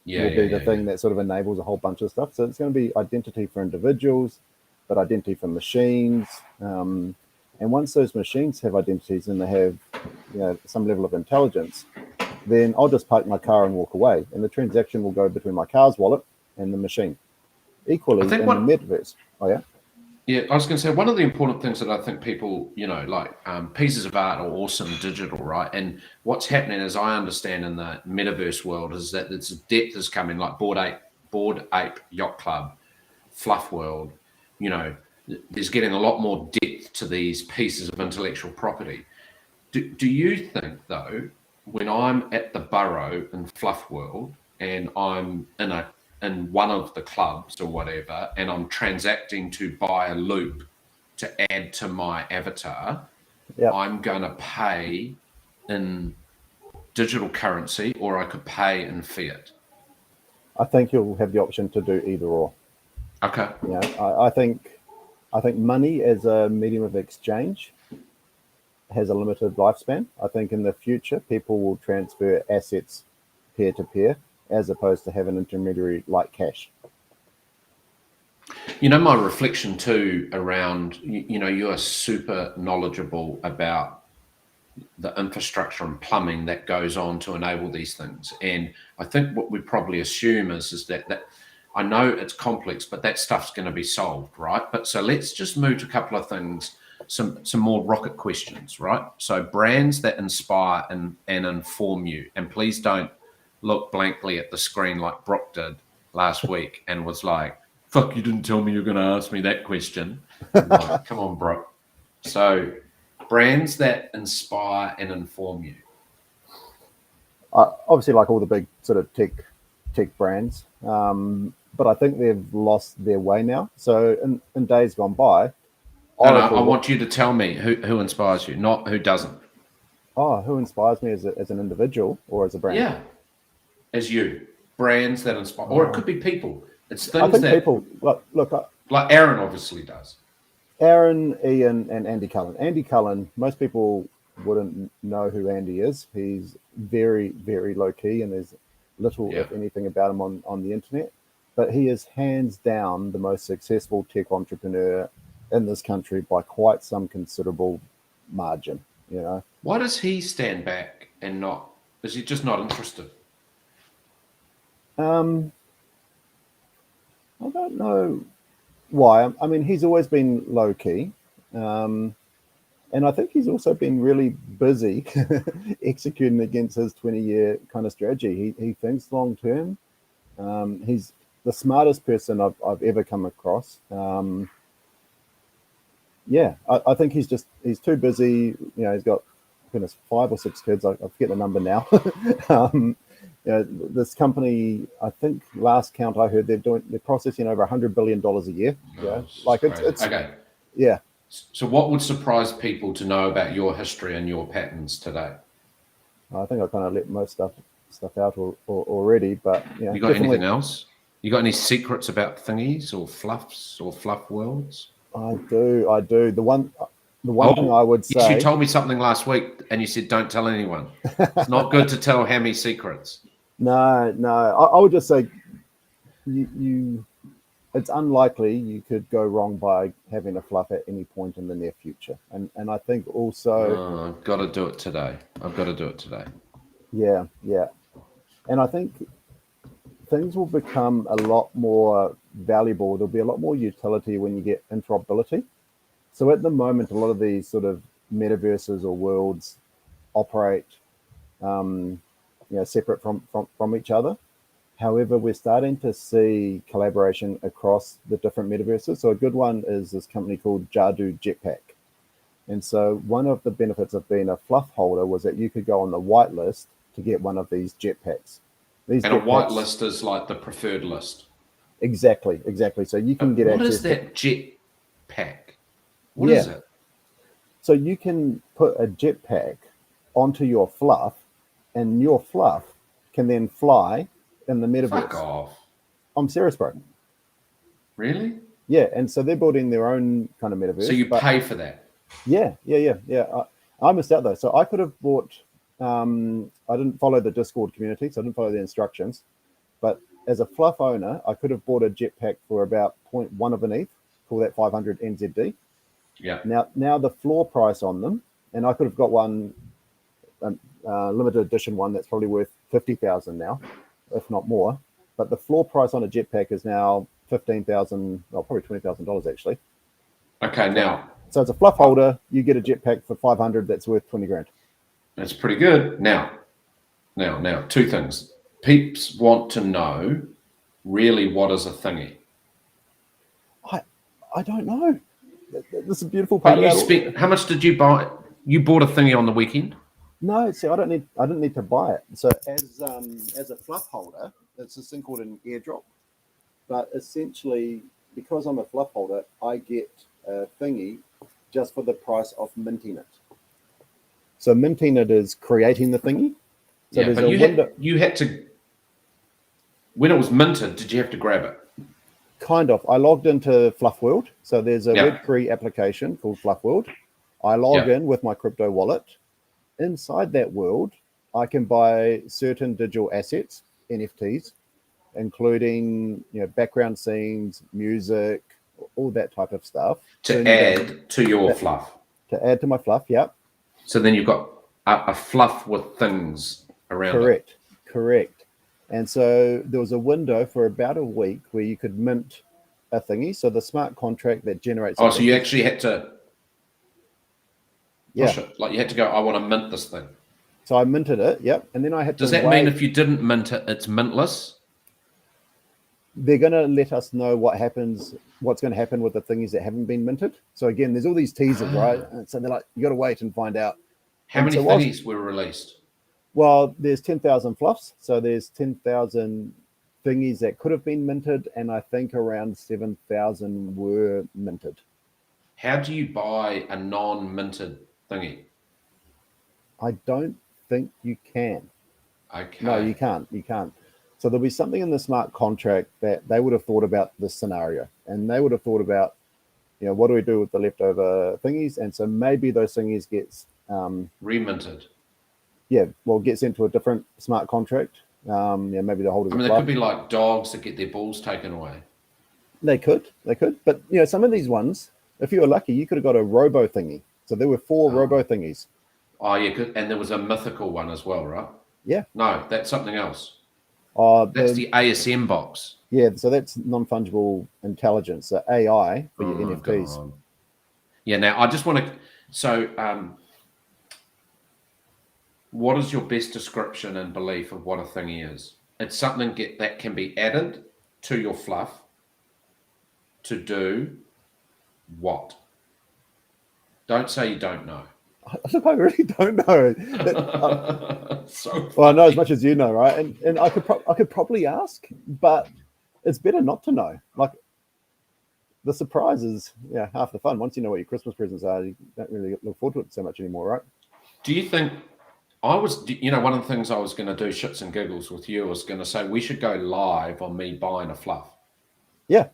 will be the thing that sort of enables a whole bunch of stuff. So it's going to be identity for individuals, but identity for machines. And once those machines have identities and they have some level of intelligence, then I'll just park my car and walk away, and the transaction will go between my car's wallet and the machine. Equally in the metaverse. Oh yeah. Yeah, I was going to say, one of the important things that I think people, pieces of art are awesome digital, right? And what's happening, as I understand, in the metaverse world is that its depth is coming, like Bored Ape Yacht Club, Fluff World. There's getting a lot more depth to these pieces of intellectual property. Do you think, though, when I'm at the Burrow in Fluff World and I'm in one of the clubs or whatever, and I'm transacting to buy a loop to add to my avatar, I'm going to pay in digital currency, or I could pay in fiat? I think you'll have the option to do either or. Okay. I think money as a medium of exchange has a limited lifespan. I think in the future, people will transfer assets peer to peer, as opposed to have an intermediary like cash. My reflection too around, you are super knowledgeable about the infrastructure and plumbing that goes on to enable these things. And I think what we probably assume is that I know it's complex, but that stuff's going to be solved, right? But so let's just move to a couple of things, some more rocket questions, right? So brands that inspire and inform you, and please don't look blankly at the screen like Brock did last week and was like, fuck, you didn't tell me you're going to ask me that question. Like, come on, Brock. So brands that inspire and inform you. Obviously, like all the big sort of tech brands, but I think they've lost their way now. So in days gone by, I want you to tell me who inspires you, not who doesn't. Oh, who inspires me as an individual or as a brand? Yeah, as you. Brands that inspire, or it could be people. It's things I think that people look like Aaron obviously does. Aaron, Ian, and Andy Cullen. Andy Cullen, most people wouldn't know who Andy is. He's very, very low key, and there's little, if anything, about him on the internet. But he is hands down the most successful tech entrepreneur in this country by quite some considerable margin. Why does he stand back and not? Is he just not interested? I don't know why. I mean, he's always been low key, and I think he's also been really busy executing against his 20-year kind of strategy. He thinks long term. He's the smartest person I've ever come across. I think he's too busy. He's got 5 or 6 kids. I forget the number now. This company, I think last count I heard, they're processing over $100 billion a year. It's okay. Yeah. So what would surprise people to know about your history and your patterns today? I think I kind of let most stuff out already, but you got anything else? You got any secrets about thingies or fluffs or fluff worlds? I do. The one thing I would say. Yes, you told me something last week, and you said don't tell anyone. It's not good to tell Hammy secrets. No. I would just say, it's unlikely you could go wrong by having a fluff at any point in the near future, and I think also. I've got to do it today. Yeah, and I think things will become a lot more valuable. There'll be a lot more utility when you get interoperability. So at the moment, a lot of these sort of metaverses or worlds operate, separate from each other. However, we're starting to see collaboration across the different metaverses. So a good one is this company called Jadu Jetpack. And so one of the benefits of being a fluff holder was that you could go on the whitelist to get one of these jetpacks. A whitelist is like the preferred list. Exactly. So you can get access. What is that jetpack? What is it? So you can put a jetpack onto your fluff, and your fluff can then fly in the metaverse. Fuck off. I'm serious, bro. Really? Yeah, and so they're building their own kind of metaverse. So you pay for that? Yeah. I missed out though. So I could have bought I didn't follow the Discord community, so I didn't follow the instructions. But as a fluff owner, I could have bought a jetpack for about 0.1 of an ETH, call that 500 NZD. Yeah. Now the floor price on them, and I could have got one, limited edition one that's probably worth 50,000 now, if not more. But the floor price on a jetpack is now 15,000, well, probably $20,000 actually. Okay, now. So as a fluff holder, you get a jetpack for 500 that's worth 20 grand. That's pretty good. Now, two things. Peeps want to know really what is a thingy. I don't know. This is a beautiful part. How much did you buy? You bought a thingy on the weekend? No, see, I didn't need to buy it. So as a fluff holder, it's this thing called an airdrop. But essentially, because I'm a fluff holder, I get a thingy just for the price of minting it. So minting it is creating the thingy. So yeah, but you had to, when it was minted, did you have to grab it? Kind of. I logged into Fluff World. So there's a Web3 application called Fluff World. I log in with my crypto wallet. Inside that world, I can buy certain digital assets, NFTs, including background scenes, music, all that type of stuff. To add to your fluff. To add to my fluff, yeah. So then you've got a fluff with things around it. Correct. And so there was a window for about a week where you could mint a thingy. So the smart contract that generates... Oh, so you actually had to push it. Like you had to go, I want to mint this thing. So I minted it, yep. And then I had to Does that mean if you didn't mint it, it's mintless? They're going to let us know what's going to happen with the thingies that haven't been minted. So again, there's all these teasers, right? And so they're like, you got to wait and find out. How many thingies were released? Well, there's 10,000 fluffs. So there's 10,000 thingies that could have been minted. And I think around 7,000 were minted. How do you buy a non-minted thingy? I don't think you can. Okay. No, you can't. You can't. So there'll be something in the smart contract that they would have thought about this scenario. And they would have thought about, what do we do with the leftover thingies? And so maybe those thingies gets... reminted. Yeah, well, get sent to a different smart contract. Maybe the holders. They could be like dogs that get their balls taken away. They could. But some of these ones, if you were lucky, you could have got a robo thingy. So there were 4 robo thingies. Oh, yeah, good. And there was a mythical one as well, right? Yeah. No, that's something else. That's the ASM box. Yeah, so that's non-fungible intelligence, so AI for your NFTs. God. Yeah. Now I just want to. So, what is your best description and belief of what a thingy is? It's something that can be added to your fluff to do what? Don't say you don't know. I really don't know. Well, I know as much as you know, right? And I could probably ask, but it's better not to know. Like the surprise is half the fun. Once you know what your Christmas presents are, you don't really look forward to it so much anymore, right? Do you think one of the things I was going to do shits and giggles with you was going to say we should go live on me buying a fluff. Yeah.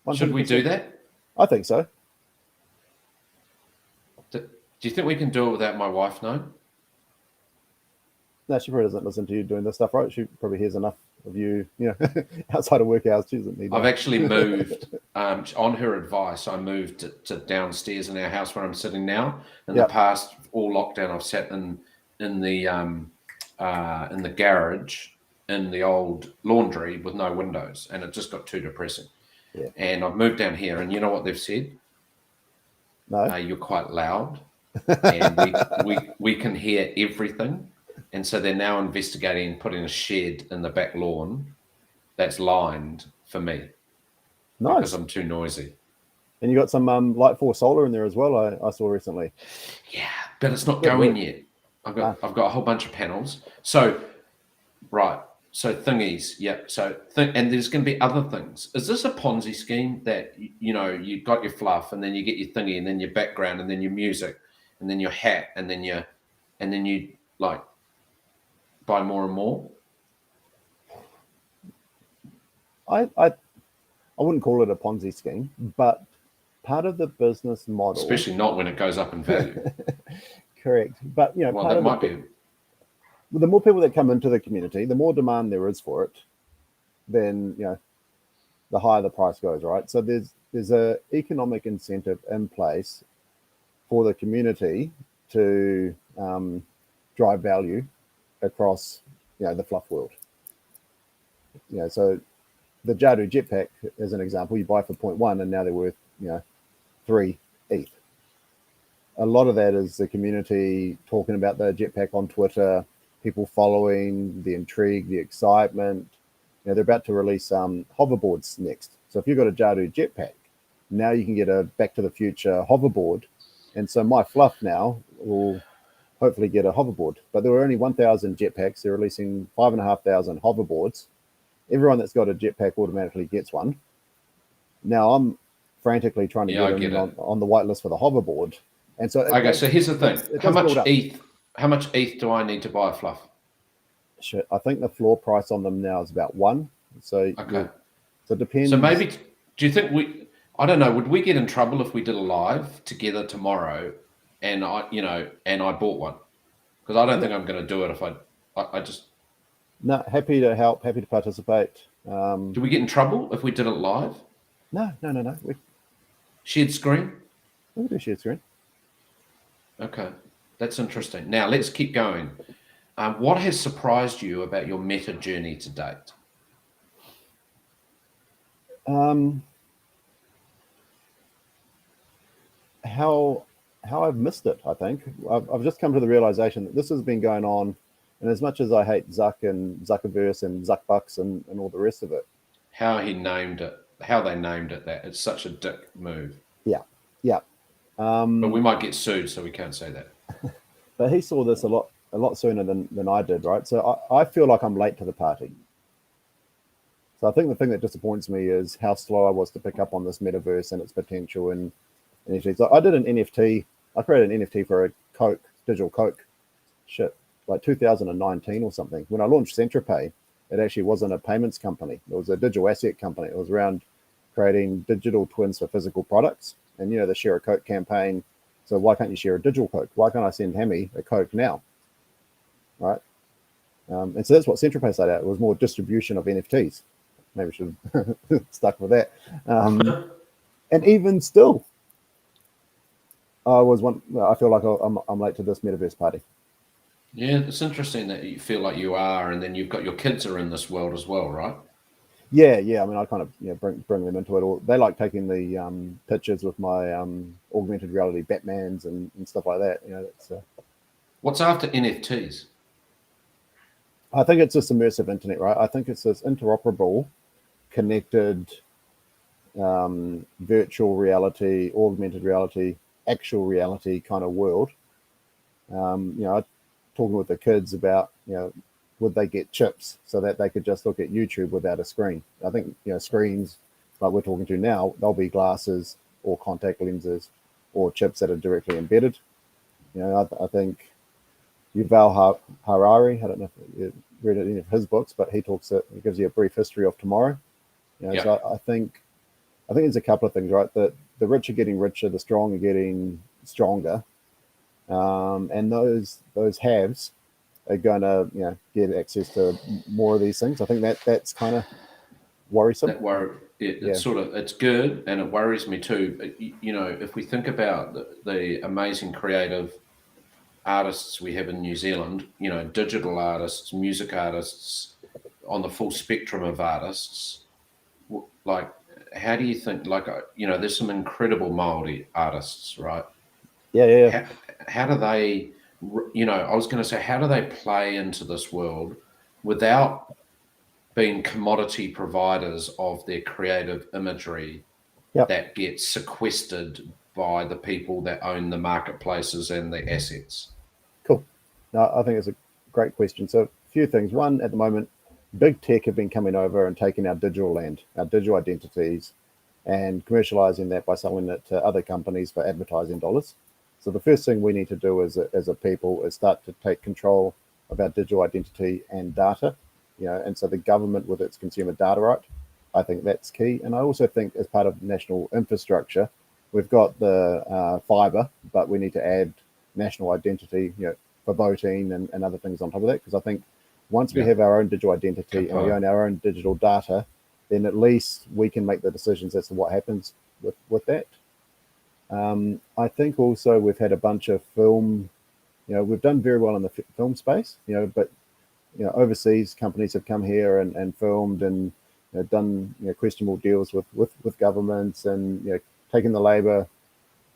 100%. Should we do that? I think so. Do you think we can do it without my wife knowing? No, she probably doesn't listen to you doing this stuff, right? She probably hears enough of you, outside of work hours. She doesn't need that. I've actually moved, on her advice, I moved to downstairs in our house where I'm sitting now. In the past, all lockdown, I've sat in the garage in the old laundry with no windows, and it just got too depressing. Yeah. And I've moved down here, and you know what they've said? No. You're quite loud, and we can hear everything. And so they're now investigating putting a shed in the back lawn that's lined for me. Nice. Because I'm too noisy. And you got some Light 4 solar in there as well, I saw recently. Yeah, but it's not going yet. I've got a whole bunch of panels. So, right. So thingies, yep. So and there's going to be other things. Is this a Ponzi scheme that you got your fluff and then you get your thingy and then your background and then your music and then your hat and then you like buy more and more? I wouldn't call it a Ponzi scheme, but part of the business model, especially not when it goes up in value. Correct. But, Well, part that of might be. the more people that come into the community, the more demand there is for it, then, the higher the price goes, right? So there's a economic incentive in place for the community to drive value across, the fluff world. So the Jadu jetpack, as an example, you buy for 0.1 and now they're worth, 3 ETH. A lot of that is the community talking about the jetpack on Twitter, people following, the intrigue, the excitement. They're about to release hoverboards next. So if you've got a Jadu jetpack, now you can get a Back to the Future hoverboard. And so my fluff now will hopefully get a hoverboard. But there were only 1,000 jetpacks. They're releasing 5,500 hoverboards. Everyone that's got a jetpack automatically gets one. Now I'm frantically trying to get on the whitelist for the hoverboard. And so so here's the thing. How much ETH do I need to buy a fluff? Shit, I think the floor price on them now is about 1. So okay. So it depends. So maybe, do you think I don't know, would we get in trouble if we did a live together tomorrow and I bought one? Because I don't think I'm going to do it if I just. No, happy to help, happy to participate. Do we get in trouble if we did it live? No. Shared screen? We do shared screen. Okay, that's interesting. Now let's keep going. What has surprised you about your meta journey to date? How I've missed it. I think I've just come to the realization that this has been going on, and as much as I hate Zuck and Zuckerverse and Zuckbucks and all the rest of it, how they named it, that it's such a dick move. Yeah. But we might get sued, so we can't say that. But he saw this a lot sooner than I did, right? So I feel like I'm late to the party. So I think the thing that disappoints me is how slow I was to pick up on this metaverse and its potential in NFTs. So I did an NFT. I created an NFT for a Coke, digital Coke, like 2019 or something. When I launched Centrality, it actually wasn't a payments company. It was a digital asset company. It was around creating digital twins for physical products. And, the Share a Coke campaign. So why can't you share a digital Coke? Why can't I send Hammy a Coke now? Right? And so that's what Centrality started out. It was more distribution of NFTs. Maybe we should have stuck with that. And even still, I feel like I'm late to this metaverse party. Yeah, it's interesting that you feel like you are, and then you've got your kids are in this world as well, right? Yeah. I mean, I kind of bring them into it. Or they like taking the pictures with my augmented reality Batmans and stuff like that. That's. What's after NFTs? I think it's this immersive internet, right? I think it's this interoperable, connected, virtual reality, augmented reality, actual reality kind of world. Talking with the kids about, would they get chips so that they could just look at YouTube without a screen? I think, screens like we're talking to now, they'll be glasses or contact lenses or chips that are directly embedded. I think Yuval Harari, I don't know if you read any of his books, but he gives you a brief history of tomorrow. So I think there's a couple of things, right? That the rich are getting richer, the strong are getting stronger. And those haves are going to get access to more of these things. I think that's kind of worrisome. It's good, and it worries me too. But, if we think about the amazing creative artists we have in New Zealand, digital artists, music artists, on the full spectrum of artists, like, how do you think, there's some incredible Māori artists, right? Yeah. How do they, I was going to say, how do they play into this world without being commodity providers of their creative imagery that gets sequestered by the people that own the marketplaces and the assets? Cool. No, I think it's a great question. So a few things. One, at the moment, big tech have been coming over and taking our digital land, our digital identities, and commercializing that by selling it to other companies for advertising dollars. So the first thing we need to do as a people is start to take control of our digital identity and data, and so the government with its consumer data right, I think that's key. And I also think as part of national infrastructure, we've got the fiber, but we need to add national identity, for voting and other things on top of that. Because I think once we have our own digital identity and we own our own digital data, then at least we can make the decisions as to what happens with that. I think also we've had a bunch of film, we've done very well in the film space, but overseas companies have come here and filmed and done questionable deals with governments and taken the labor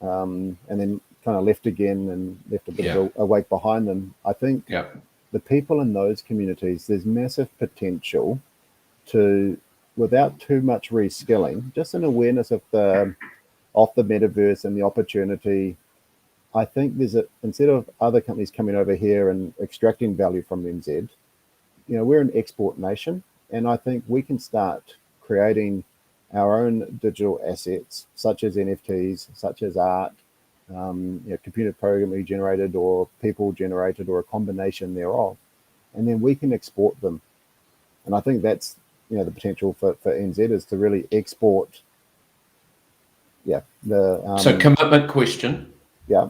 and then kind of left again and left a bit of a wake behind them. I think the people in those communities, there's massive potential to, without too much reskilling, just an awareness of the metaverse and the opportunity. I think instead of other companies coming over here and extracting value from NZ, we're an export nation, and I think we can start creating our own digital assets, such as NFTs, such as art, computer programming generated or people generated or a combination thereof, and then we can export them. And I think that's the potential for NZ is to really export. So commitment question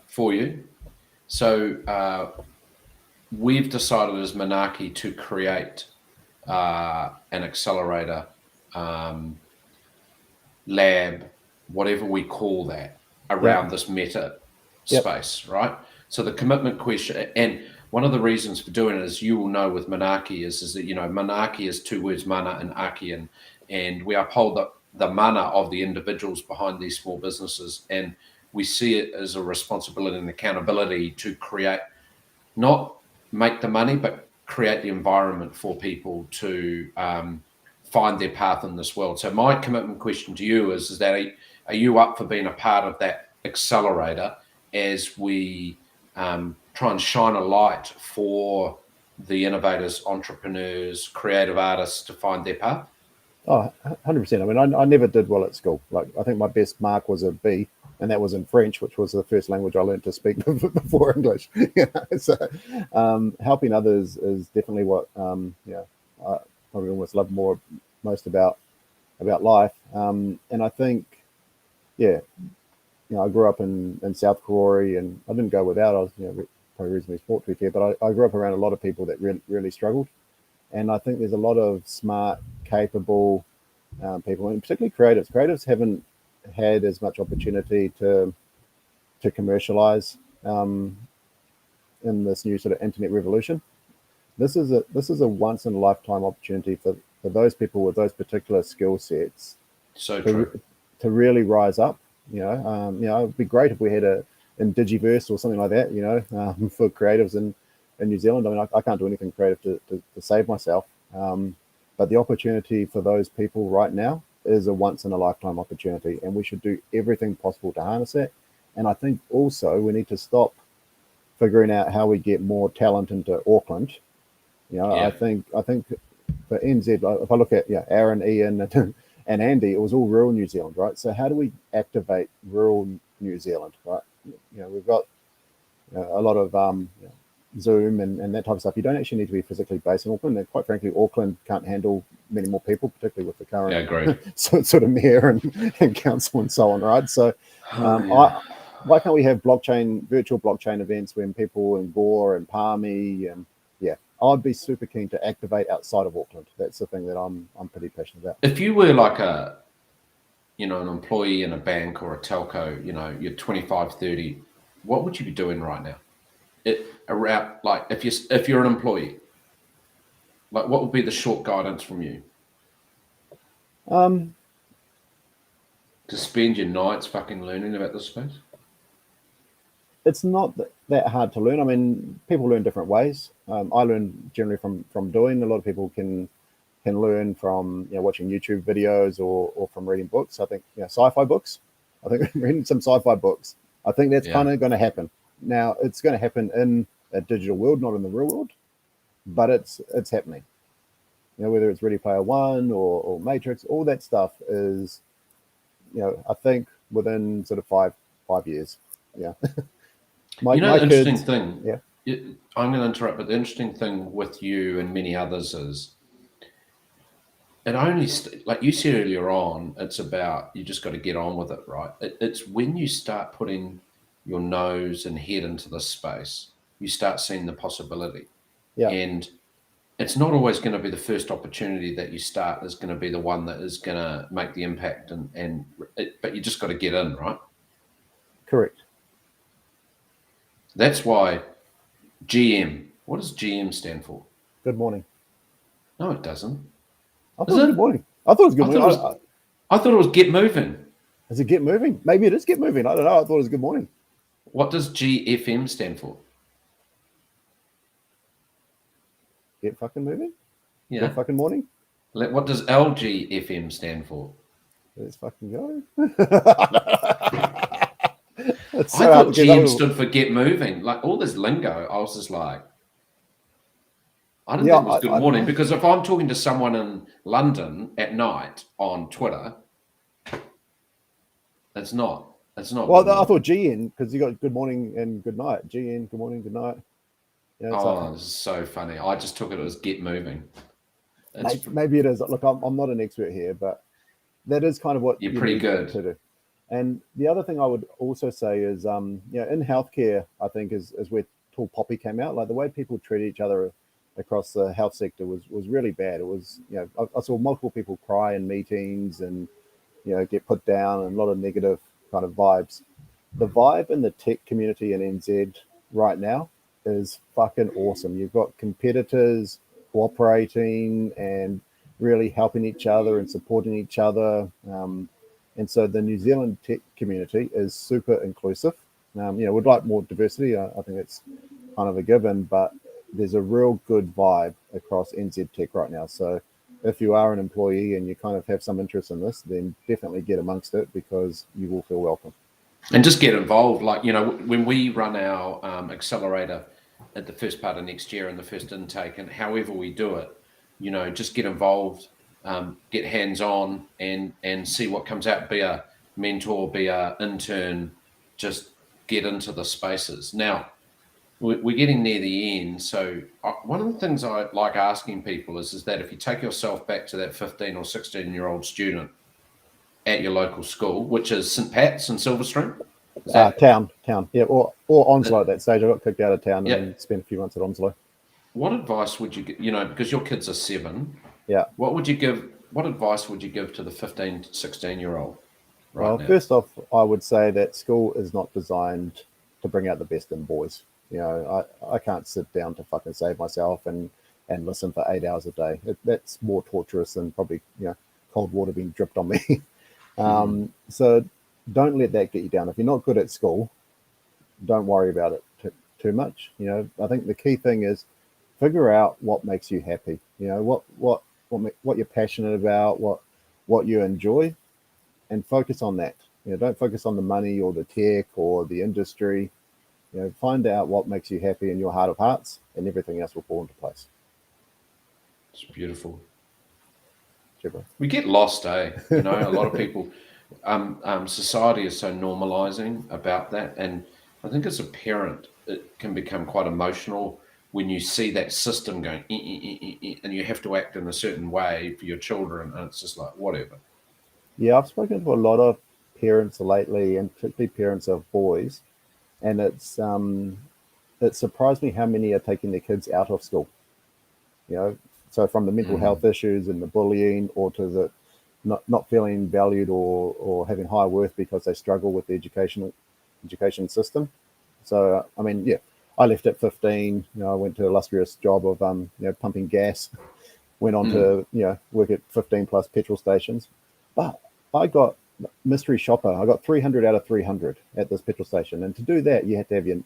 for you. So we've decided as Manaaki to create an accelerator lab, whatever we call that, around this meta space, right? So the commitment question, and one of the reasons for doing it, as you will know with Manaaki, is that Manaaki is two words, mana and aki, and we uphold the mana of the individuals behind these small businesses, and we see it as a responsibility and accountability to create, not make the money, but create the environment for people to find their path in this world. So my commitment question to you is that are you up for being a part of that accelerator as we try and shine a light for the innovators, entrepreneurs, creative artists to find their path? Oh, 100%. I mean, I never did well at school. Like, I think my best mark was a B, and that was in French, which was the first language I learned to speak before English. So helping others is definitely what I probably almost love most about life. And I think, I grew up in South Karori, and I didn't go without. I was probably reasonably sport to be fair, but I grew up around a lot of people that really struggled. And I think there's a lot of smart, capable people, and particularly creatives. Creatives haven't had as much opportunity to commercialize in this new sort of internet revolution. This is a once in a lifetime opportunity for those people with those particular skill sets. So true. To really rise up. It'd be great if we had in Digiverse or something like that. For creatives in New Zealand. I mean, I can't do anything creative to save myself. But the opportunity for those people right now is a once in a lifetime opportunity, and we should do everything possible to harness it. And I think also we need to stop figuring out how we get more talent into Auckland. I think for NZ, if I look at Aaron, Ian, and Andy, it was all rural New Zealand, right? So how do we activate rural New Zealand, right? We've got a lot of Zoom and that type of stuff. You don't actually need to be physically based in Auckland. And quite frankly, Auckland can't handle many more people, particularly with the current sort of mayor and council and so on, right? So why can't we have virtual blockchain events when people in Gore and Palmy and I'd be super keen to activate outside of Auckland. That's the thing that I'm pretty passionate about. If you were like an employee in a bank or a telco, you're 25, 30, what would you be doing right now? Around, like, if you're an employee, like, what would be the short guidance from you? To spend your nights fucking learning about this space? It's not that hard to learn. I mean, people learn different ways. I learn generally from doing. A lot of people can learn from watching YouTube videos or from reading books. I think sci-fi books. I think reading some sci-fi books. I think that's kind of going to happen. Now, it's going to happen in a digital world, not in the real world, but it's happening. Whether it's Ready Player One or Matrix, all that stuff is, I think within sort of five years. Yeah. The interesting thing. Yeah. I'm going to interrupt, but the interesting thing with you and many others is, it only like you said earlier on, it's about you just got to get on with it, right? It's when you start putting your nose and head into this space, you start seeing the possibility. Yeah. And it's not always going to be the first opportunity that you start is going to be the one that is going to make the impact, but you just got to get in, right? Correct. That's why GM. What does GM stand for? Good morning. No, it doesn't. I thought it was good morning. I thought it was good morning. I thought it was get moving. Is it get moving? Maybe it is get moving. I don't know. I thought it was good morning. What does GFM stand for? Get fucking moving? Yeah. Good fucking morning? What does LGFM stand for? Let's fucking go. I thought GM stood for get moving. Like all this lingo, I was just like, I didn't think it was good morning, because if I'm talking to someone in London at night on Twitter, it's not. Well, I thought GN, because you got good morning and good night. GN, good morning, good night. Yeah, this is so funny. I just took it as get moving. Maybe it is. Look, I'm not an expert here, but that is kind of what you're pretty good to do. And the other thing I would also say is, in healthcare, I think is where Tall Poppy came out. Like the way people treat each other across the health sector was really bad. It was, I saw multiple people cry in meetings and, get put down, and a lot of negative kind of vibes. The vibe in the tech community in NZ right now is fucking awesome. You've got competitors cooperating and really helping each other and supporting each other. And so the New Zealand tech community is super inclusive. We'd like more diversity. I think it's kind of a given, but there's a real good vibe across NZ Tech right now. So if you are an employee and you kind of have some interest in this, then definitely get amongst it, because you will feel welcome. And just get involved. Like, when we run our accelerator at the first part of next year and the first intake, and however we do it, just get involved, get hands-on and see what comes out. Be a mentor, be a intern, just get into the spaces. Now, we're getting near the end. So one of the things I like asking people is that if you take yourself back to that 15 or 16-year-old student at your local school, which is St. Pat's in Silverstream? Town. Yeah, or Onslow at that stage. I got kicked out of town and spent a few months at Onslow. What advice would you give, because your kids are 7? Yeah. What advice would you give to the 15, 16-year-old now? First off, I would say that school is not designed to bring out the best in boys. I can't sit down to fucking save myself and listen for 8 hours a day. That's more torturous than probably, cold water being dripped on me. So don't let that get you down. If you're not good at school, don't worry about it too much. I think the key thing is figure out what makes you happy. What you're passionate about, what you enjoy, and focus on that. Don't focus on the money or the tech or the industry. Find out what makes you happy in your heart of hearts, and everything else will fall into place. It's beautiful. Super. We get lost, a lot of people. Society is so normalizing about that, and I think as a parent, it can become quite emotional when you see that system going, and you have to act in a certain way for your children, and it's just like whatever. Yeah, I've spoken to a lot of parents lately, and particularly parents of boys, and it surprised me how many are taking their kids out of school. So from the mental health issues and the bullying, or to the not feeling valued or having high worth because they struggle with the education system. So I left at 15. I went to an illustrious job of pumping gas. Went on to work at 15 plus petrol stations, but I got mystery shopper. I got 300 out of 300 at this petrol station, and to do that, you had to have your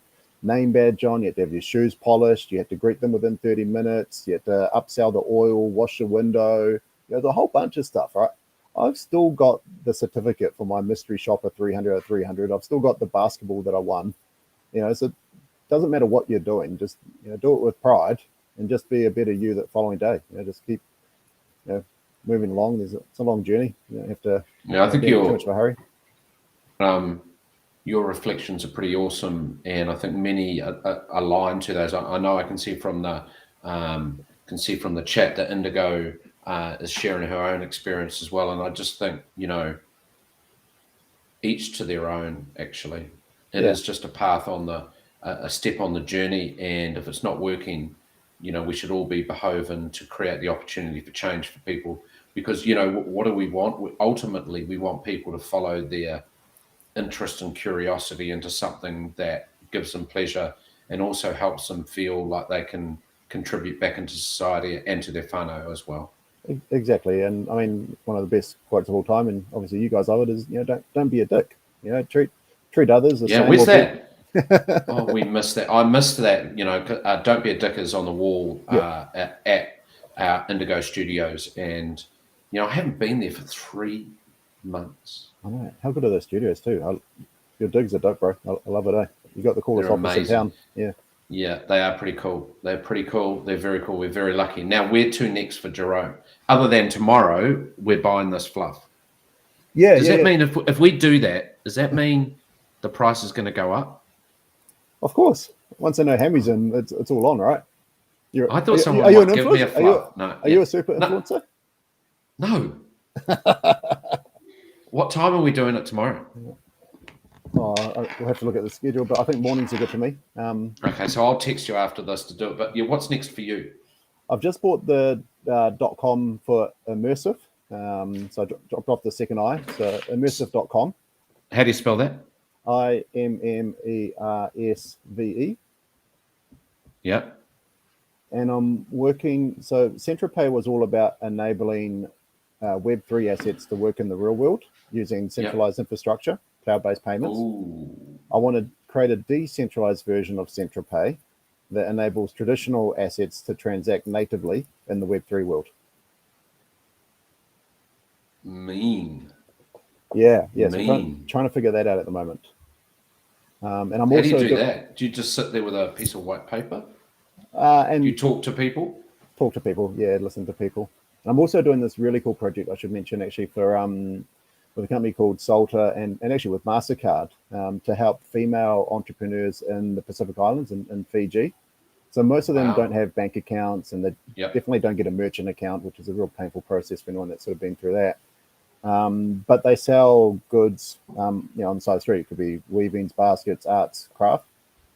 name badge on, you had to have your shoes polished, you had to greet them within 30 minutes, you had to upsell the oil, wash the window, the whole bunch of stuff, right? I've still got the certificate for my mystery shopper 300 out of 300. I've still got the basketball that I won. So it doesn't matter what you're doing, just do it with pride and just be a better you that following day. Just keep moving along. It's a long journey. You don't have to I think you're too much of a hurry. Your reflections are pretty awesome, and I think many are aligned to those. I know I can see from the chat that Indigo is sharing her own experience as well, and I just think each to their own, actually. It is just a path on a step on the journey. And if it's not working, we should all be beholden to create the opportunity for change for people. Because, what do we want? Ultimately, we want people to follow their interest and curiosity into something that gives them pleasure and also helps them feel like they can contribute back into society and to their whānau as well. Exactly. And I mean, one of the best quotes of all time, and obviously you guys love it, is, don't be a dick. Treat others the same. Where's that? Oh, we missed that. I missed that. Don't be a dick is on the wall at our Indigo Studios. And, I haven't been there for 3 months. I know. How good are those studios too? Your digs are dope, bro. I love it, eh? You got the coolest office in town. Yeah. Yeah, they are pretty cool. They're pretty cool. They're very cool. We're very lucky. Now, where to next for Jerome? Other than tomorrow, we're buying this fluff. Yeah. Does that mean if we do that, does that mean the price is going to go up? Of course. Once I know Hammy's in, it's all on, right? I thought someone might give me a fluff. Are you a super influencer? No. What time are we doing it tomorrow? We'll have to look at the schedule, but I think mornings are good for me. Okay, so I'll text you after this to do it. But what's next for you? I've just bought the .com for immersive. So I dropped off the second I. So immersive.com. How do you spell that? IMMERSVE. Yeah. And I'm working. So Centrality was all about enabling Web3 assets to work in the real world using centralized infrastructure, cloud-based payments. Ooh. I want to create a decentralized version of Centrality that enables traditional assets to transact natively in the Web3 world. Mean. Yeah. So trying to figure that out at the moment. And I'm How do you do that? Do you just sit there with a piece of white paper? And do you talk to people? Talk to people, listen to people. And I'm also doing this really cool project I should mention actually for with a company called Salter and actually with MasterCard to help female entrepreneurs in the Pacific Islands and Fiji. So most of them don't have bank accounts, and they definitely don't get a merchant account, which is a real painful process for anyone that's sort of been through that. But they sell goods, on the side of the street. It could be weavings, baskets, arts, craft.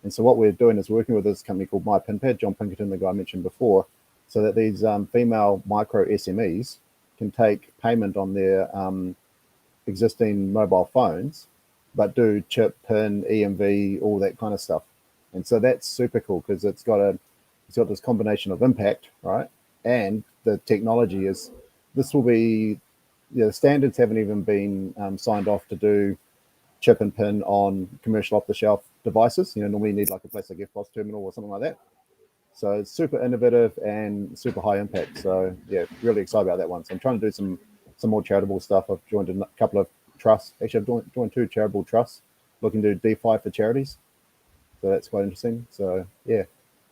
And so what we're doing is working with this company called MyPinPad, John Pinkerton, the guy I mentioned before, so that these female micro SMEs can take payment on their existing mobile phones, but do chip, PIN, EMV, all that kind of stuff. And so that's super cool because it's got this combination of impact, right? And the technology this will be, the standards haven't even been signed off to do chip and PIN on commercial off-the-shelf devices. Normally you need like a plastic FPOS terminal or something like that. So it's super innovative and super high impact. So really excited about that one. So I'm trying to do some more charitable stuff. I've joined a couple of trusts. Actually, I've joined 2 charitable trusts looking to do DeFi for charities. So that's quite interesting. So trying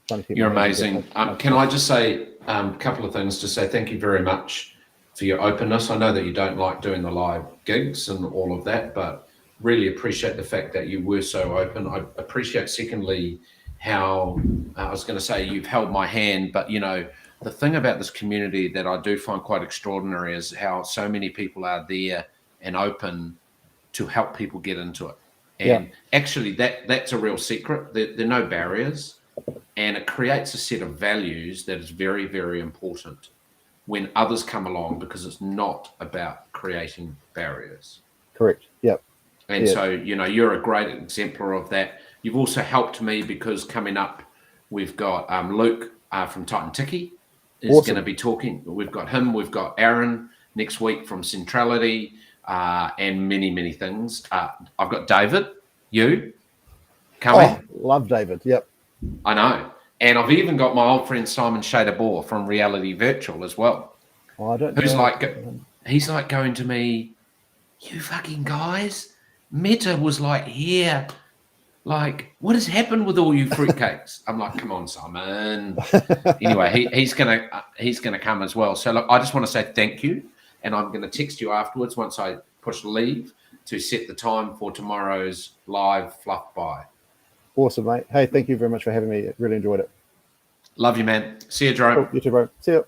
to keep. You're amazing. Can I just say a couple of things to say? Thank you very much for your openness. I know that you don't like doing the live gigs and all of that, but really appreciate the fact that you were so open. I appreciate, secondly, how I was going to say you've held my hand, but the thing about this community that I do find quite extraordinary is how so many people are there and open to help people get into it. And actually that's a real secret. There are no barriers, and it creates a set of values that is very, very important when others come along, because it's not about creating barriers. Correct. Yep. And so, you're a great exemplar of that. You've also helped me because coming up, we've got Luke from Titan Tiki is going to be talking. We've got him. We've got Aaron next week from Centrality and many, many things. I've got David, coming. Love David. Yep. I know. And I've even got my old friend Simon Shader-Bohr from Reality Virtual as well. Oh, I don't know. He's like going to me, you fucking guys, Meta was like here. Like, what has happened with all you fruitcakes? I'm like, come on, Simon. Anyway, he's gonna come as well. So look, I just want to say thank you, and I'm going to text you afterwards once I push leave to set the time for tomorrow's live fluff buy. Awesome, mate. Hey, thank you very much for having me. Really enjoyed it. Love you, man. See you, Jerome. Cool. You too, bro. See you.